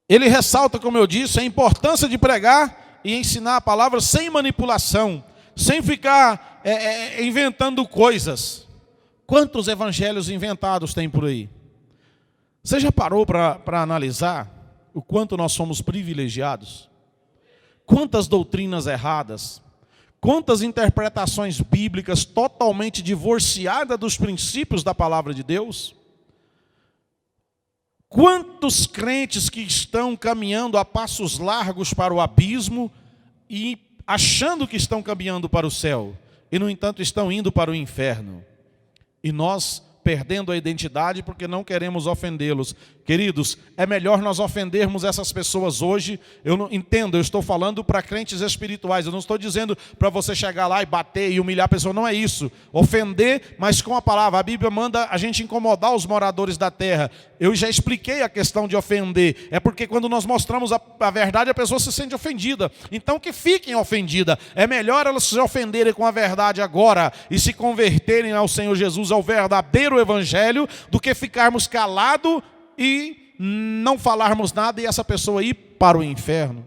ele ressalta, como eu disse, a importância de pregar e ensinar a palavra sem manipulação, sem ficar inventando coisas. Quantos evangelhos inventados tem por aí? Você já parou para analisar o quanto nós somos privilegiados? Quantas doutrinas erradas? Quantas interpretações bíblicas totalmente divorciadas dos princípios da palavra de Deus? Quantos crentes que estão caminhando a passos largos para o abismo e achando que estão caminhando para o céu, e no entanto estão indo para o inferno? E nós perdendo a identidade porque não queremos ofendê-los. Queridos, é melhor nós ofendermos essas pessoas hoje. Eu não entendo, eu estou falando para crentes espirituais. Eu não estou dizendo para você chegar lá e bater e humilhar a pessoa. Não é isso. Ofender, mas com a palavra. A Bíblia manda a gente incomodar os moradores da terra. Eu já expliquei a questão de ofender. É porque quando nós mostramos a verdade, a pessoa se sente ofendida. Então que fiquem ofendidas. É melhor elas se ofenderem com a verdade agora e se converterem ao Senhor Jesus, ao verdadeiro evangelho, do que ficarmos calados e não falarmos nada e essa pessoa ir para o inferno.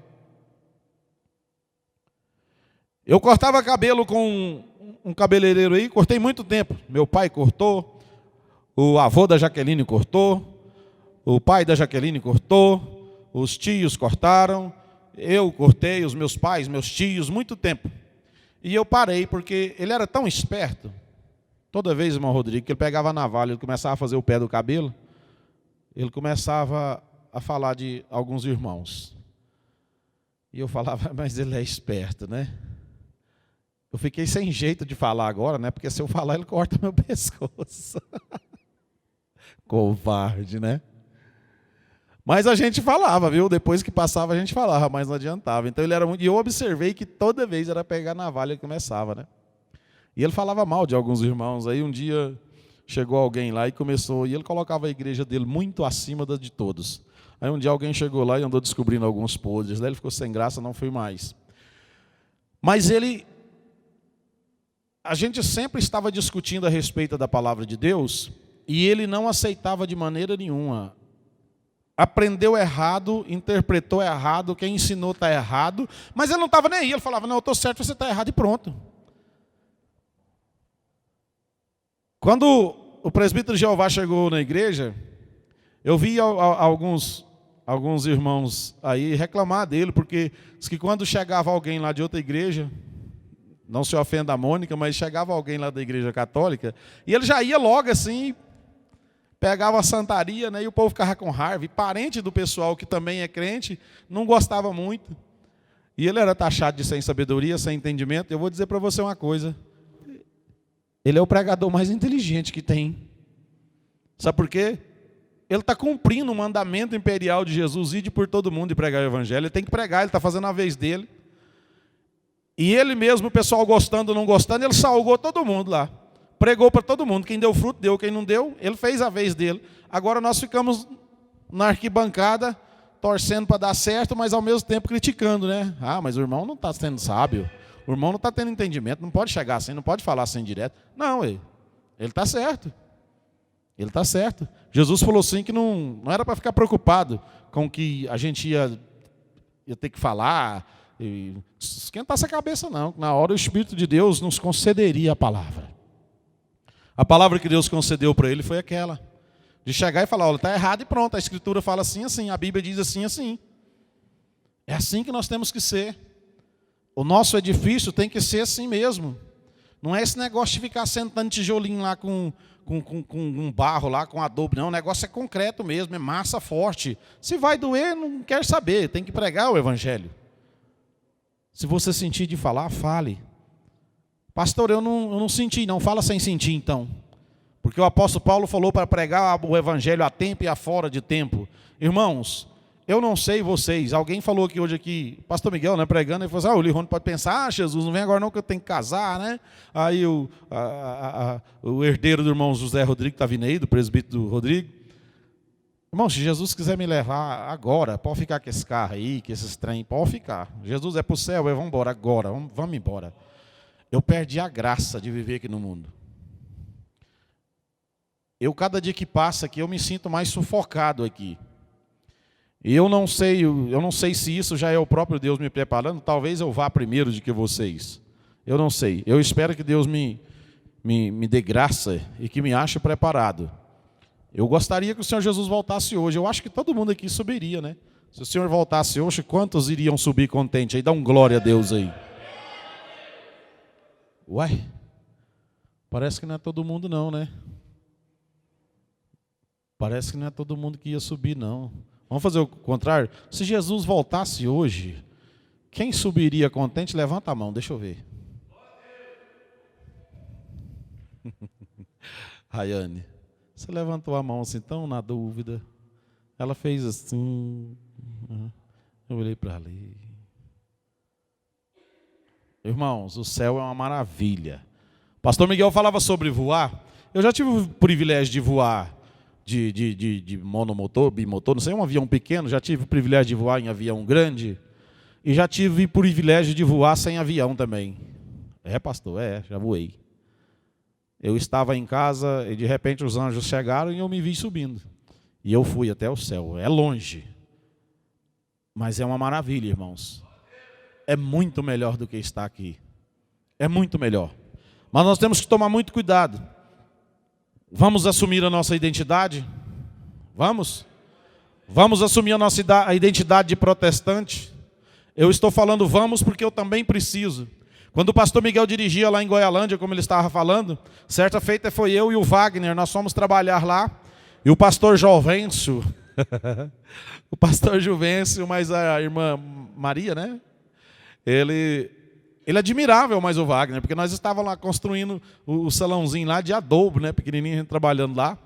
Eu cortava cabelo com um cabeleireiro aí, cortei muito tempo. Meu pai cortou, o avô da Jaqueline cortou, o pai da Jaqueline cortou, os tios cortaram, eu cortei, os meus pais, meus tios, muito tempo. E eu parei porque ele era tão esperto. Toda vez, irmão Rodrigo, que ele pegava a navalha, ele começava a fazer o pé do cabelo, ele começava a falar de alguns irmãos. E eu falava, mas ele é esperto, né? Eu fiquei sem jeito de falar agora, né? Porque se eu falar, ele corta meu pescoço. Covarde, né? Mas a gente falava, viu? Depois que passava, a gente falava, mas não adiantava. Então ele era muito... E eu observei que toda vez era pegar a navalha e começava, né? E ele falava mal de alguns irmãos. Aí um dia chegou alguém lá e começou, e ele colocava a igreja dele muito acima da de todos. Aí um dia alguém chegou lá e andou descobrindo alguns podres. Daí ele ficou sem graça, não foi mais. Mas a gente sempre estava discutindo a respeito da palavra de Deus, e ele não aceitava de maneira nenhuma. Aprendeu errado, interpretou errado, quem ensinou está errado, mas ele não estava nem aí. Ele falava, não, eu estou certo, você está errado e pronto. Quando o presbítero Jeová chegou na igreja, eu vi alguns irmãos aí reclamar dele, porque diz que quando chegava alguém lá de outra igreja, não se ofenda a Mônica, mas chegava alguém lá da igreja católica, e ele já ia logo assim, pegava a santaria, né, e o povo ficava com raiva. E parente do pessoal que também é crente, não gostava muito. E ele era taxado de sem sabedoria, sem entendimento. Eu vou dizer para você uma coisa. Ele é o pregador mais inteligente que tem. Sabe por quê? Ele está cumprindo o mandamento imperial de Jesus, ide por todo mundo e pregar o evangelho. Ele tem que pregar, ele está fazendo a vez dele. E ele mesmo, o pessoal gostando ou não gostando, ele salgou todo mundo lá. Pregou para todo mundo. Quem deu fruto, deu. Quem não deu, ele fez a vez dele. Agora nós ficamos na arquibancada, torcendo para dar certo, mas ao mesmo tempo criticando, né? Ah, mas o irmão não está sendo sábio. O irmão não está tendo entendimento. Não pode chegar assim, não pode falar assim direto. Não, ele está certo. Ele está certo. Jesus falou assim que não era para ficar preocupado com o que a gente ia ter que falar, e esquentar essa cabeça não. Na hora o Espírito de Deus nos concederia a palavra. A palavra que Deus concedeu para ele foi aquela. De chegar e falar, olha, está errado e pronto. A Escritura fala assim, assim. A Bíblia diz assim, assim. É assim que nós temos que ser. O nosso edifício tem que ser assim mesmo. Não é esse negócio de ficar sentando tijolinho lá com um barro lá, com adobe, não. O negócio é concreto mesmo, é massa forte. Se vai doer, não quer saber, tem que pregar o evangelho. Se você sentir de falar, fale. Pastor, eu não senti, não. Fala sem sentir, então. Porque o apóstolo Paulo falou para pregar o evangelho a tempo e a fora de tempo. Irmãos, eu não sei vocês. Alguém falou aqui hoje, pastor Miguel, né, pregando, ele falou assim, o Lirone pode pensar, Jesus, não vem agora não que eu tenho que casar, né? Aí o herdeiro do irmão José Rodrigo está vindo aí, do presbítero Rodrigo. Irmão, se Jesus quiser me levar agora, pode ficar com esse carro aí, com esses trem, pode ficar. Jesus é para o céu, vamos embora agora, vamos embora. Eu perdi a graça de viver aqui no mundo. Cada dia que passa aqui, eu me sinto mais sufocado aqui. E eu não sei se isso já é o próprio Deus me preparando, talvez eu vá primeiro do que vocês. Eu não sei. Eu espero que Deus me dê graça e que me ache preparado. Eu gostaria que o Senhor Jesus voltasse hoje. Eu acho que todo mundo aqui subiria, né? Se o Senhor voltasse hoje, quantos iriam subir contente aí? Dá um glória a Deus aí. Uai, parece que não é todo mundo não, né? Parece que não é todo mundo que ia subir, não. Vamos fazer o contrário? Se Jesus voltasse hoje, quem subiria contente? Levanta a mão, deixa eu ver. Rayane, você levantou a mão assim, tão na dúvida. Ela fez assim. Eu olhei para ali. Irmãos, o céu é uma maravilha. O pastor Miguel falava sobre voar. Eu já tive o privilégio de voar de monomotor, bimotor, não sei, um avião pequeno. Já tive o privilégio de voar em avião grande. E já tive o privilégio de voar sem avião também. É, pastor? Já voei. Eu estava em casa e de repente os anjos chegaram e eu me vi subindo. E eu fui até o céu. É longe. Mas é uma maravilha, irmãos. É muito melhor do que estar aqui. É muito melhor. Mas nós temos que tomar muito cuidado. Vamos assumir a nossa identidade? Vamos? Vamos assumir a identidade de protestante? Eu estou falando vamos porque eu também preciso. Quando o pastor Miguel dirigia lá em Goialândia, como ele estava falando, certa feita foi eu e o Wagner, nós fomos trabalhar lá, e o pastor Jovencio, o pastor Juvencio, mas a irmã Maria, né? Ele admirava mais o Wagner, porque nós estávamos lá construindo o salãozinho lá de adobe, né? Pequenininho, a gente trabalhando lá.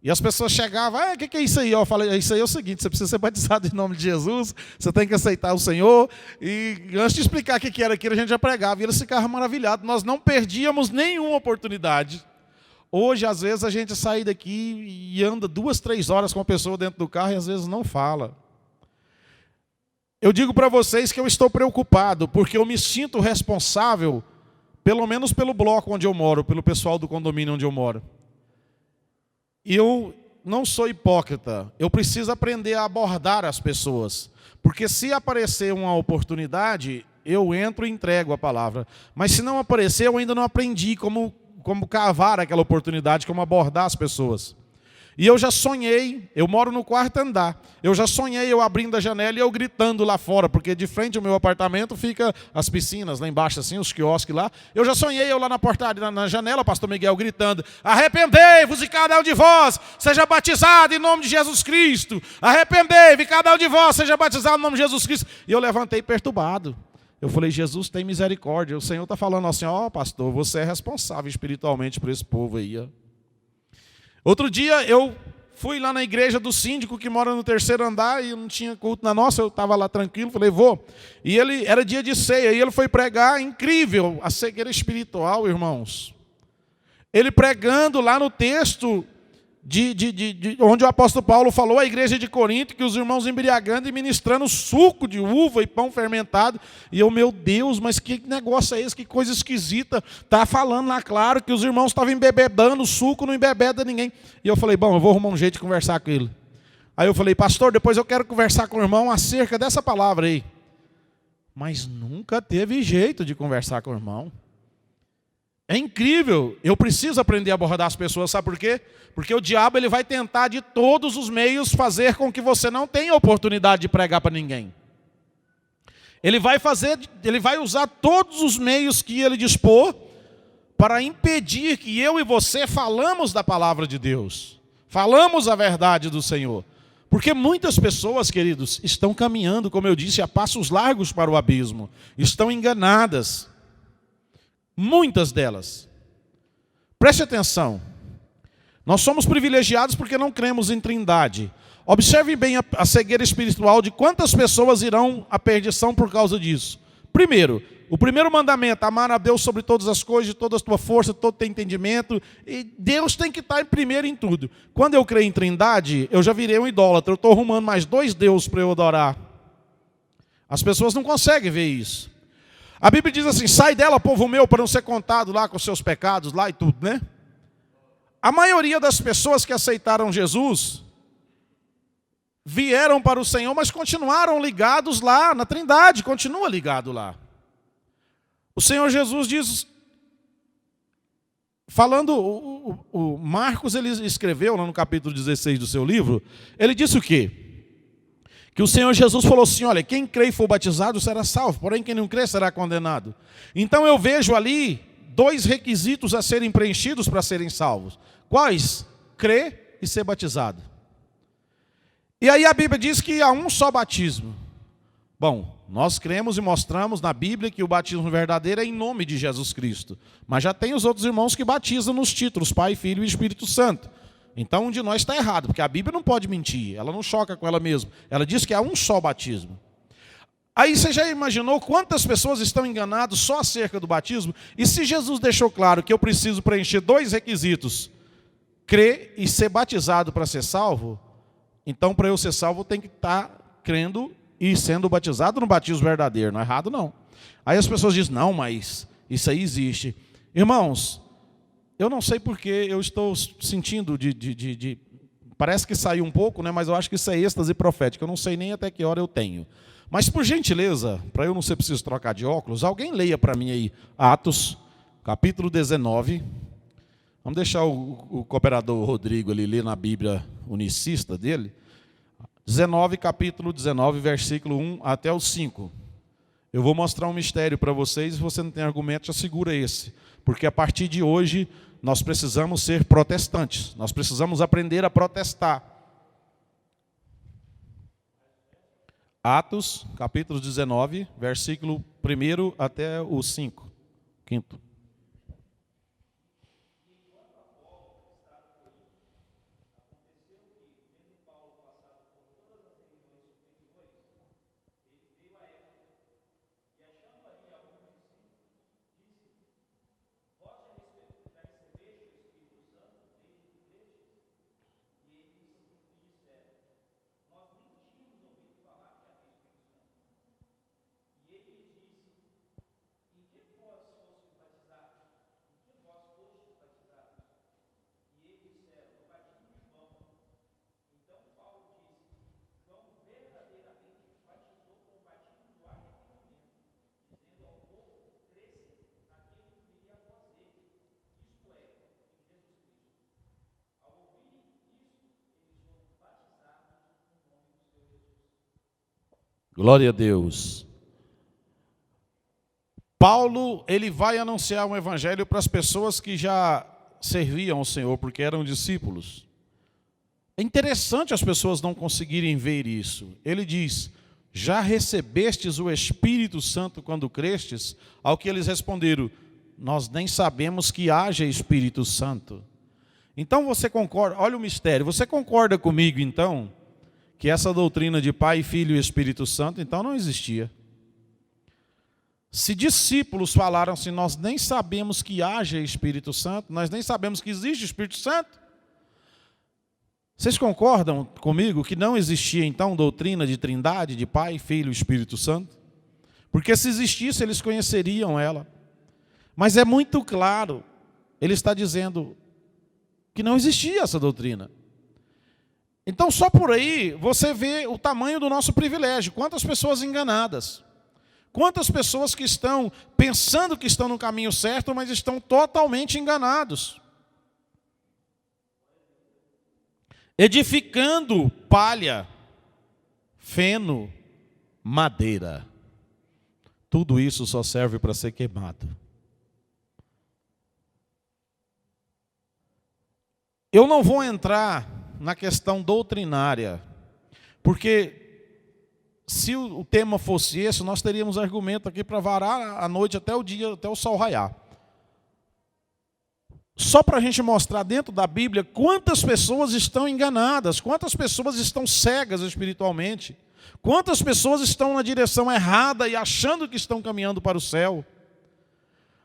E as pessoas chegavam, o que é isso aí? Eu falei, isso aí é o seguinte, você precisa ser batizado em nome de Jesus, você tem que aceitar o Senhor. E antes de explicar o que era aquilo, a gente já pregava. E eles ficavam maravilhados. Nós não perdíamos nenhuma oportunidade. Hoje, às vezes, a gente sai daqui e anda 2, 3 horas com uma pessoa dentro do carro e às vezes não fala. Eu digo para vocês que eu estou preocupado, porque eu me sinto responsável, pelo menos pelo bloco onde eu moro, pelo pessoal do condomínio onde eu moro. E eu não sou hipócrita, eu preciso aprender a abordar as pessoas. Porque se aparecer uma oportunidade, eu entro e entrego a palavra. Mas se não aparecer, eu ainda não aprendi como cavar aquela oportunidade, como abordar as pessoas. E eu já sonhei, eu moro no quarto andar, eu já sonhei eu abrindo a janela e eu gritando lá fora, porque de frente ao meu apartamento fica as piscinas lá embaixo, assim, os quiosques lá. Eu já sonhei eu lá na portaria, na janela, pastor Miguel gritando: arrependei-vos e cada um de vós seja batizado em nome de Jesus Cristo. Arrependei-vos e cada um de vós seja batizado em nome de Jesus Cristo. E eu levantei perturbado. Eu falei: Jesus, tem misericórdia. O Senhor está falando assim: ó, pastor, você é responsável espiritualmente por esse povo aí, ó. Outro dia eu fui lá na igreja do síndico que mora no terceiro andar e não tinha culto na nossa, eu estava lá tranquilo, falei: vou. E ele era dia de ceia, e ele foi pregar, incrível, a cegueira espiritual, irmãos. Ele pregando lá no texto onde o apóstolo Paulo falou à igreja de Corinto que os irmãos embriagando e ministrando suco de uva e pão fermentado. E eu, meu Deus, mas que negócio é esse? Que coisa esquisita. Está falando lá claro que os irmãos estavam embebedando suco, não embebeda ninguém. E eu falei: bom, eu vou arrumar um jeito de conversar com ele. Aí eu falei: pastor, depois eu quero conversar com o irmão acerca dessa palavra aí. Mas nunca teve jeito de conversar com o irmão. É incrível, eu preciso aprender a abordar as pessoas, sabe por quê? Porque o diabo ele vai tentar de todos os meios fazer com que você não tenha oportunidade de pregar para ninguém. Ele vai usar todos os meios que ele dispor para impedir que eu e você falamos da palavra de Deus, falamos a verdade do Senhor. Porque muitas pessoas, queridos, estão caminhando, como eu disse, a passos largos para o abismo, estão enganadas. Muitas delas. Preste atenção. Nós somos privilegiados porque não cremos em trindade. Observem bem a cegueira espiritual de quantas pessoas irão à perdição por causa disso. Primeiro, o primeiro mandamento: amar a Deus sobre todas as coisas, de toda a tua força, todo o teu entendimento. E Deus tem que estar em primeiro em tudo. Quando eu creio em trindade, eu já virei um idólatra. Eu estou arrumando mais 2 deuses para eu adorar. As pessoas não conseguem ver isso. A Bíblia diz assim: sai dela, povo meu, para não ser contado lá com os seus pecados lá e tudo, né? A maioria das pessoas que aceitaram Jesus vieram para o Senhor, mas continuaram ligados lá na Trindade, continua ligado lá. O Senhor Jesus diz, falando, o Marcos ele escreveu lá no capítulo 16 do seu livro, ele disse o quê? Que o Senhor Jesus falou assim: olha, quem crê e for batizado será salvo, porém quem não crê será condenado. Então eu vejo ali 2 requisitos a serem preenchidos para serem salvos. Quais? Crer e ser batizado. E aí a Bíblia diz que há um só batismo. Bom, nós cremos e mostramos na Bíblia que o batismo verdadeiro é em nome de Jesus Cristo. Mas já tem os outros irmãos que batizam nos títulos Pai, Filho e Espírito Santo. Então um de nós está errado, porque a Bíblia não pode mentir, ela não choca com ela mesma. Ela diz que há um só batismo. Aí você já imaginou quantas pessoas estão enganadas só acerca do batismo? E se Jesus deixou claro que eu preciso preencher 2 requisitos, crer e ser batizado para ser salvo, então para eu ser salvo eu tenho que estar crendo e sendo batizado no batismo verdadeiro, não é errado não. Aí as pessoas dizem: não, mas isso aí existe. Irmãos, eu não sei porque eu estou sentindo parece que saiu um pouco, né? Mas eu acho que isso é êxtase profética. Eu não sei nem até que hora eu tenho. Mas por gentileza, para eu não ser preciso trocar de óculos, alguém leia para mim aí Atos, capítulo 19. Vamos deixar o cooperador Rodrigo ali ler na Bíblia unicista dele. 19, capítulo 19, versículo 1 até o 5. Eu vou mostrar um mistério para vocês. Se você não tem argumento, já segura esse. Porque a partir de hoje, nós precisamos ser protestantes. Nós precisamos aprender a protestar. Atos, capítulo 19, versículo 1 até o 5. Quinto. Glória a Deus. Paulo, ele vai anunciar um evangelho para as pessoas que já serviam ao Senhor, porque eram discípulos. É interessante as pessoas não conseguirem ver isso. Ele diz: já recebestes o Espírito Santo quando crestes? Ao que eles responderam: nós nem sabemos que haja Espírito Santo. Então você concorda, olha o mistério, você concorda comigo então, que essa doutrina de Pai, Filho e Espírito Santo então não existia? Se discípulos falaram assim: nós nem sabemos que haja Espírito Santo, nós nem sabemos que existe Espírito Santo. Vocês concordam comigo que não existia então doutrina de trindade, de Pai, Filho e Espírito Santo? Porque se existisse, eles conheceriam ela. Mas é muito claro, ele está dizendo que não existia essa doutrina. Então só por aí você vê o tamanho do nosso privilégio. Quantas pessoas enganadas. Quantas pessoas que estão pensando que estão no caminho certo, mas estão totalmente enganados. Edificando palha, feno, madeira. Tudo isso só serve para ser queimado. Eu não vou entrar na questão doutrinária, porque se o tema fosse esse, nós teríamos argumento aqui para varar a noite até o dia, até o sol raiar. Só para a gente mostrar dentro da Bíblia quantas pessoas estão enganadas, quantas pessoas estão cegas espiritualmente, quantas pessoas estão na direção errada e achando que estão caminhando para o céu.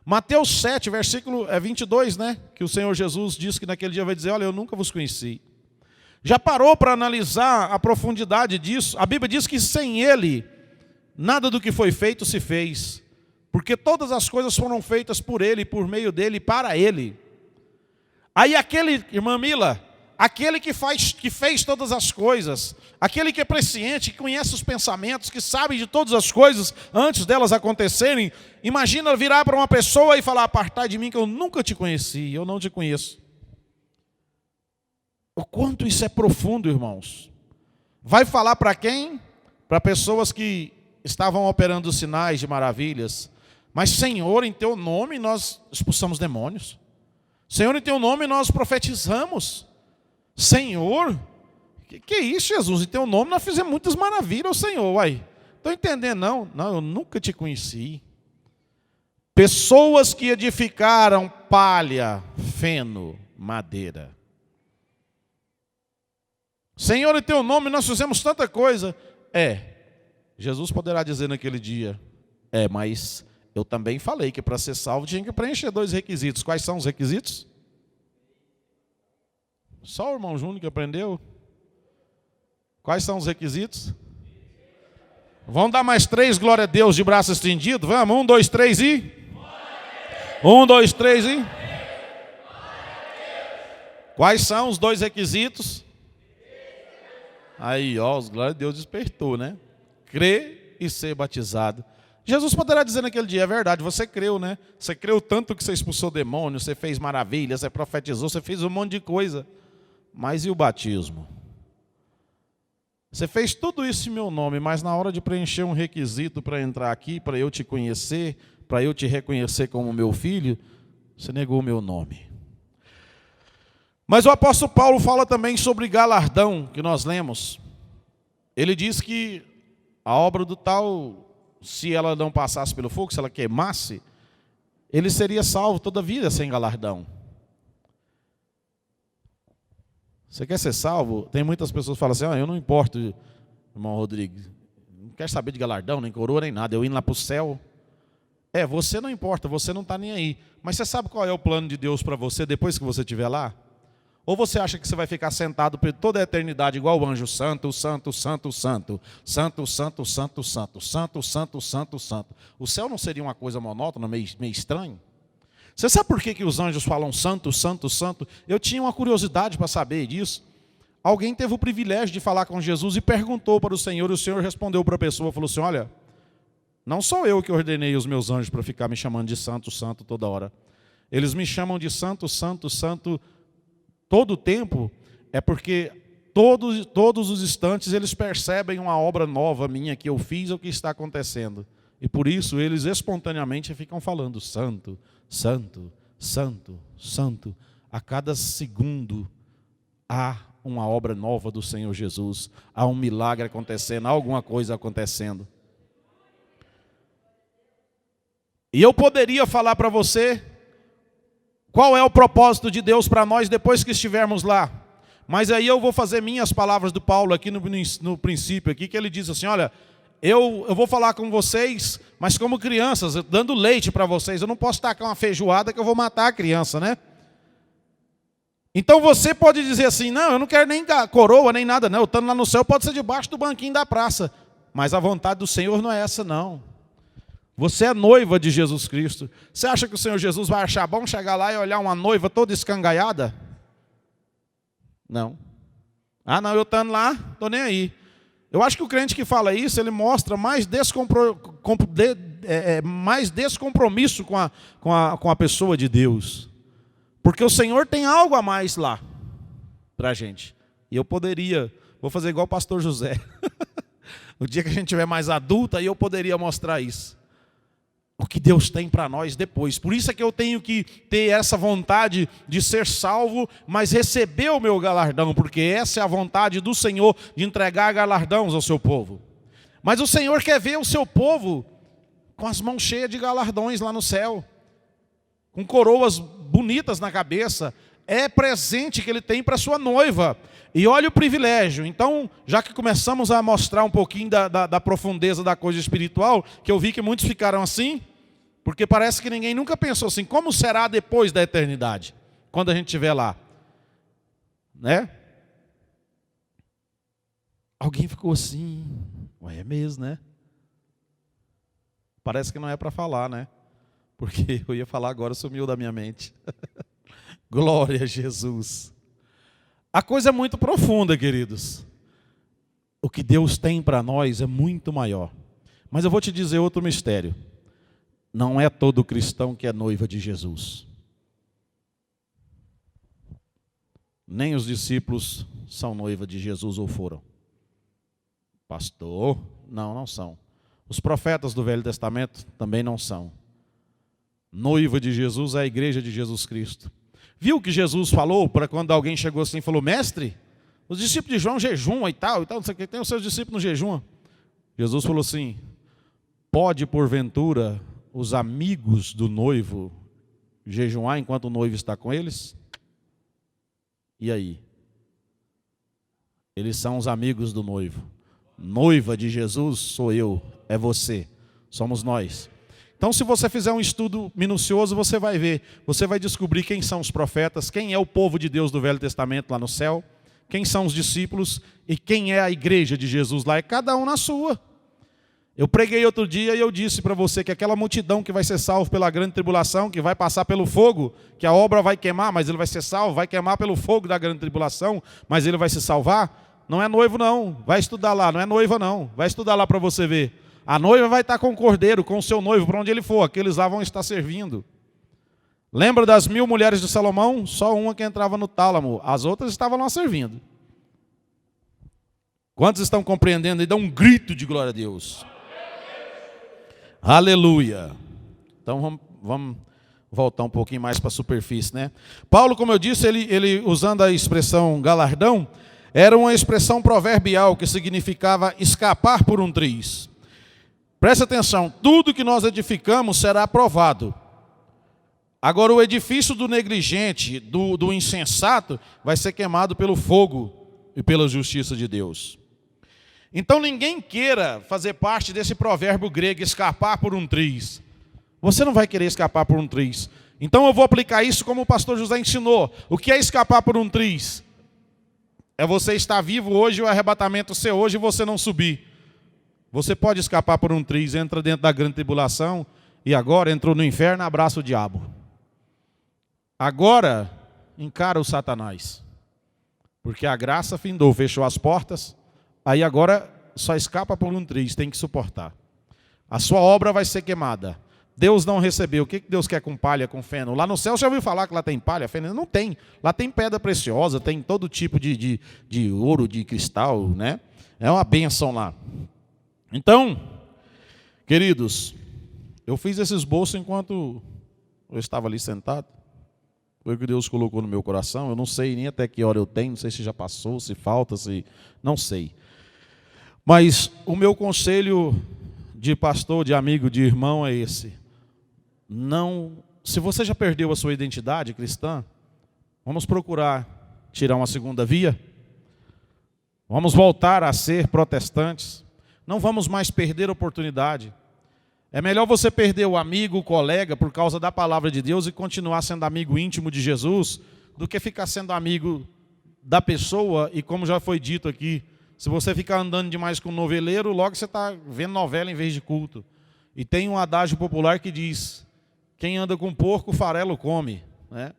Mateus 7, versículo 22, né? Que o Senhor Jesus disse que naquele dia vai dizer: olha, eu nunca vos conheci. Já parou para analisar a profundidade disso? A Bíblia diz que sem Ele, nada do que foi feito se fez. Porque todas as coisas foram feitas por Ele, por meio dEle e para Ele. Aí aquele, irmã Mila, aquele que fez todas as coisas, aquele que é presciente, que conhece os pensamentos, que sabe de todas as coisas antes delas acontecerem, imagina virar para uma pessoa e falar: apartai de mim que eu nunca te conheci, eu não te conheço. O quanto isso é profundo, irmãos. Vai falar para quem? Para pessoas que estavam operando sinais de maravilhas. Mas Senhor, em teu nome nós expulsamos demônios. Senhor, em teu nome nós profetizamos. Senhor, que é isso, Jesus? Em teu nome nós fizemos muitas maravilhas, Senhor. Uai, estou entendendo não? Não, eu nunca te conheci. Pessoas que edificaram palha, feno, madeira. Senhor, em teu nome nós fizemos tanta coisa. Jesus poderá dizer naquele dia: mas eu também falei que para ser salvo tinha que preencher 2 requisitos. Quais são os requisitos? Só o irmão Júnior que aprendeu? Quais são os requisitos? Vamos dar mais 3, glória a Deus, de braço estendido? Vamos, 1, 2, 3 e... 1, 2, 3 e... Quais são os 2 requisitos? Aí, ó, glória a Deus despertou, né? Crer e ser batizado. Jesus poderá dizer naquele dia: é verdade, você creu, né? Você creu tanto que você expulsou demônio, você fez maravilhas, você profetizou, você fez um monte de coisa. Mas e o batismo? Você fez tudo isso em meu nome, mas na hora de preencher um requisito para entrar aqui, para eu te conhecer, para eu te reconhecer como meu filho, você negou o meu nome. Mas o apóstolo Paulo fala também sobre galardão, que nós lemos. Ele diz que a obra do tal, se ela não passasse pelo fogo, se ela queimasse, ele seria salvo toda a vida sem galardão. Você quer ser salvo? Tem muitas pessoas que falam assim: eu não importo, irmão Rodrigo, não quero saber de galardão, nem coroa, nem nada, eu indo lá para o céu. Você não importa, você não está nem aí. Mas você sabe qual é o plano de Deus para você depois que você estiver lá? Ou você acha que você vai ficar sentado por toda a eternidade igual o anjo santo, santo, santo, santo, santo, santo, santo, santo, santo, santo, santo, santo? O céu não seria uma coisa monótona, meio estranho? Você sabe por que os anjos falam santo, santo, santo? Eu tinha uma curiosidade para saber disso. Alguém teve o privilégio de falar com Jesus e perguntou para o Senhor, e o Senhor respondeu para a pessoa, falou assim: olha, não sou eu que ordenei os meus anjos para ficar me chamando de santo, santo toda hora. Eles me chamam de santo, santo, santo todo o tempo, é porque todos os instantes eles percebem uma obra nova minha que eu fiz ou que está acontecendo. E por isso eles espontaneamente ficam falando: santo, santo, santo, santo. A cada segundo há uma obra nova do Senhor Jesus. Há um milagre acontecendo, há alguma coisa acontecendo. E eu poderia falar para você qual é o propósito de Deus para nós depois que estivermos lá. Mas aí eu vou fazer minhas palavras do Paulo aqui no princípio, aqui, que ele diz assim: olha, eu vou falar com vocês, mas como crianças, dando leite para vocês. Eu não posso tacar uma feijoada que eu vou matar a criança, né? Então você pode dizer assim: não, eu não quero nem coroa, nem nada, não. Eu estando lá no céu, pode ser debaixo do banquinho da praça. Mas a vontade do Senhor não é essa, não. Você é noiva de Jesus Cristo. Você acha que o Senhor Jesus vai achar bom chegar lá e olhar uma noiva toda escangaiada? Não. Ah, não, eu estando lá, estou nem aí. Eu acho que o crente que fala isso, ele mostra mais descompromisso com a pessoa de Deus. Porque o Senhor tem algo a mais lá para a gente. E eu vou fazer igual o pastor José. O dia que a gente tiver mais adulto, aí eu poderia mostrar isso. O que Deus tem para nós depois. Por isso é que eu tenho que ter essa vontade de ser salvo, mas receber o meu galardão, porque essa é a vontade do Senhor, de entregar galardões ao seu povo. Mas o Senhor quer ver o seu povo com as mãos cheias de galardões lá no céu, com coroas bonitas na cabeça. É presente que Ele tem para sua noiva. E olha o privilégio. Então, já que começamos a mostrar um pouquinho da profundeza da coisa espiritual, que eu vi que muitos ficaram assim, porque parece que ninguém nunca pensou assim: como será depois da eternidade, quando a gente estiver lá? Né? Alguém ficou assim: ué, é mesmo, né? Parece que não é para falar, né? Porque eu ia falar agora, sumiu da minha mente. Glória a Jesus. A coisa é muito profunda, queridos. O que Deus tem para nós é muito maior. Mas eu vou te dizer outro mistério. Não é todo cristão que é noiva de Jesus. Nem os discípulos são noiva de Jesus ou foram. Pastor, não são. Os profetas do Velho Testamento também não são. Noiva de Jesus é a igreja de Jesus Cristo. Viu o que Jesus falou para quando alguém chegou assim e falou: mestre, os discípulos de João jejuam e tal, não sei o que, tem os seus discípulos no jejum. Jesus falou assim: pode porventura os amigos do noivo jejuar enquanto o noivo está com eles? E aí? Eles são os amigos do noivo. Noiva de Jesus sou eu, é você, somos nós. Então, se você fizer um estudo minucioso, você vai ver, você vai descobrir quem são os profetas, quem é o povo de Deus do Velho Testamento lá no céu, quem são os discípulos e quem é a igreja de Jesus lá, é cada um na sua. Eu preguei outro dia e eu disse para você que aquela multidão que vai ser salvo pela grande tribulação, que vai passar pelo fogo, que a obra vai queimar, mas ele vai ser salvo, vai queimar pelo fogo da grande tribulação, mas ele vai se salvar, não é noivo não, vai estudar lá, não é noiva não, vai estudar lá para você ver. A noiva vai estar com o cordeiro, com o seu noivo, para onde ele for, aqueles lá vão estar servindo. Lembra das 1000 mulheres de Salomão? Só uma que entrava no tálamo, as outras estavam lá servindo. Quantos estão compreendendo? E dão um grito de glória a Deus. Aleluia. Então vamos voltar um pouquinho mais para a superfície, né? Paulo, como eu disse, ele usando a expressão galardão, era uma expressão proverbial que significava escapar por um triz. Presta atenção, tudo que nós edificamos será aprovado. Agora o edifício do negligente, do insensato, vai ser queimado pelo fogo e pela justiça de Deus. Então ninguém queira fazer parte desse provérbio grego, escapar por um triz. Você não vai querer escapar por um triz. Então eu vou aplicar isso como o pastor José ensinou. O que é escapar por um triz? É você estar vivo hoje, o arrebatamento ser hoje e você não subir. Você pode escapar por um triz, entra dentro da grande tribulação e agora entrou no inferno, abraça o diabo. Agora encara o Satanás. Porque a graça findou, fechou as portas. Aí agora só escapa por um triz, tem que suportar. A sua obra vai ser queimada. Deus não recebeu. O que Deus quer com palha, com feno? Lá no céu você já ouviu falar que lá tem palha, feno? Não tem. Lá tem pedra preciosa, tem todo tipo de ouro, de cristal, né? É uma bênção lá. Então, queridos, eu fiz esse esboço enquanto eu estava ali sentado. Foi o que Deus colocou no meu coração. Eu não sei nem até que hora eu tenho, não sei se já passou, se falta, se... não sei. Mas o meu conselho de pastor, de amigo, de irmão é esse. Não, se você já perdeu a sua identidade cristã, vamos procurar tirar uma segunda via. Vamos voltar a ser protestantes. Não vamos mais perder a oportunidade. É melhor você perder o amigo, o colega, por causa da palavra de Deus e continuar sendo amigo íntimo de Jesus, do que ficar sendo amigo da pessoa. E como já foi dito aqui, se você ficar andando demais com noveleiro, logo você está vendo novela em vez de culto. E tem um adágio popular que diz: quem anda com porco, farelo come, né?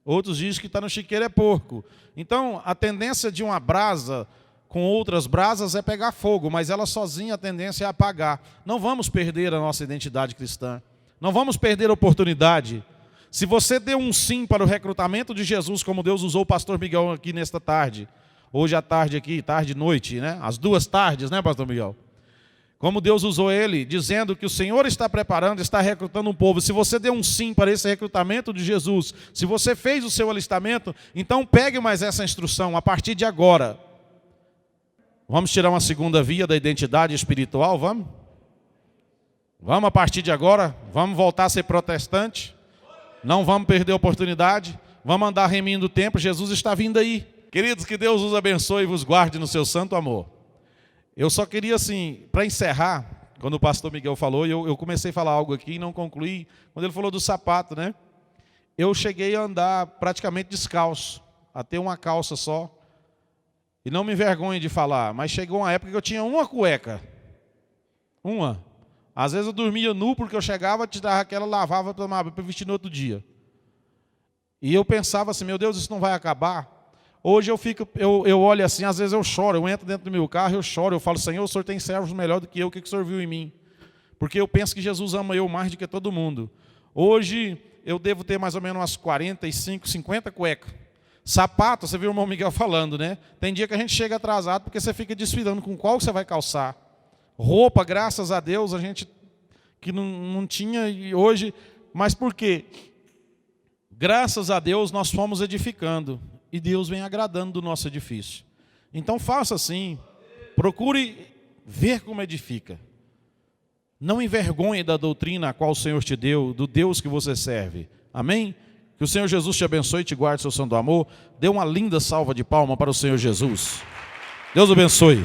Outros dizem que está no chiqueiro é porco. Então, a tendência de uma brasa com outras brasas é pegar fogo, mas ela sozinha a tendência é apagar. Não vamos perder a nossa identidade cristã. Não vamos perder a oportunidade. Se você deu um sim para o recrutamento de Jesus, como Deus usou o pastor Miguel aqui nesta tarde, hoje à tarde aqui, tarde e noite, né? As 2 tardes, né, pastor Miguel? Como Deus usou ele, dizendo que o Senhor está preparando, está recrutando um povo. Se você deu um sim para esse recrutamento de Jesus, se você fez o seu alistamento, então pegue mais essa instrução a partir de agora. Vamos tirar uma segunda via da identidade espiritual, vamos? Vamos a partir de agora? Vamos voltar a ser protestante? Não vamos perder a oportunidade? Vamos andar reminho do tempo? Jesus está vindo aí. Queridos, que Deus os abençoe e vos guarde no seu santo amor. Eu só queria, assim, para encerrar, quando o pastor Miguel falou, eu comecei a falar algo aqui e não concluí, quando ele falou do sapato, né? Eu cheguei a andar praticamente descalço, a ter uma calça só. E não me envergonho de falar, mas chegou uma época que eu tinha uma cueca. Uma. Às vezes eu dormia nu porque eu chegava, tirava aquela, lavava para vestir no outro dia. E eu pensava assim, meu Deus, isso não vai acabar. Hoje eu olho assim, às vezes eu choro, eu entro dentro do meu carro, eu choro, eu falo, Senhor, o Senhor tem servos melhor do que eu, o que o Senhor viu em mim? Porque eu penso que Jesus ama eu mais do que todo mundo. Hoje eu devo ter mais ou menos umas 45, 50 cuecas. Sapato, você viu o irmão Miguel falando, né? Tem dia que a gente chega atrasado porque você fica desfilando com qual você vai calçar. Roupa, graças a Deus, a gente que não tinha e hoje. Mas por quê? Graças a Deus nós fomos edificando. E Deus vem agradando do nosso edifício. Então faça assim. Procure ver como edifica. Não envergonhe da doutrina a qual o Senhor te deu, do Deus que você serve. Amém? Que o Senhor Jesus te abençoe e te guarde seu santo amor. Dê uma linda salva de palmas para o Senhor Jesus. Deus abençoe.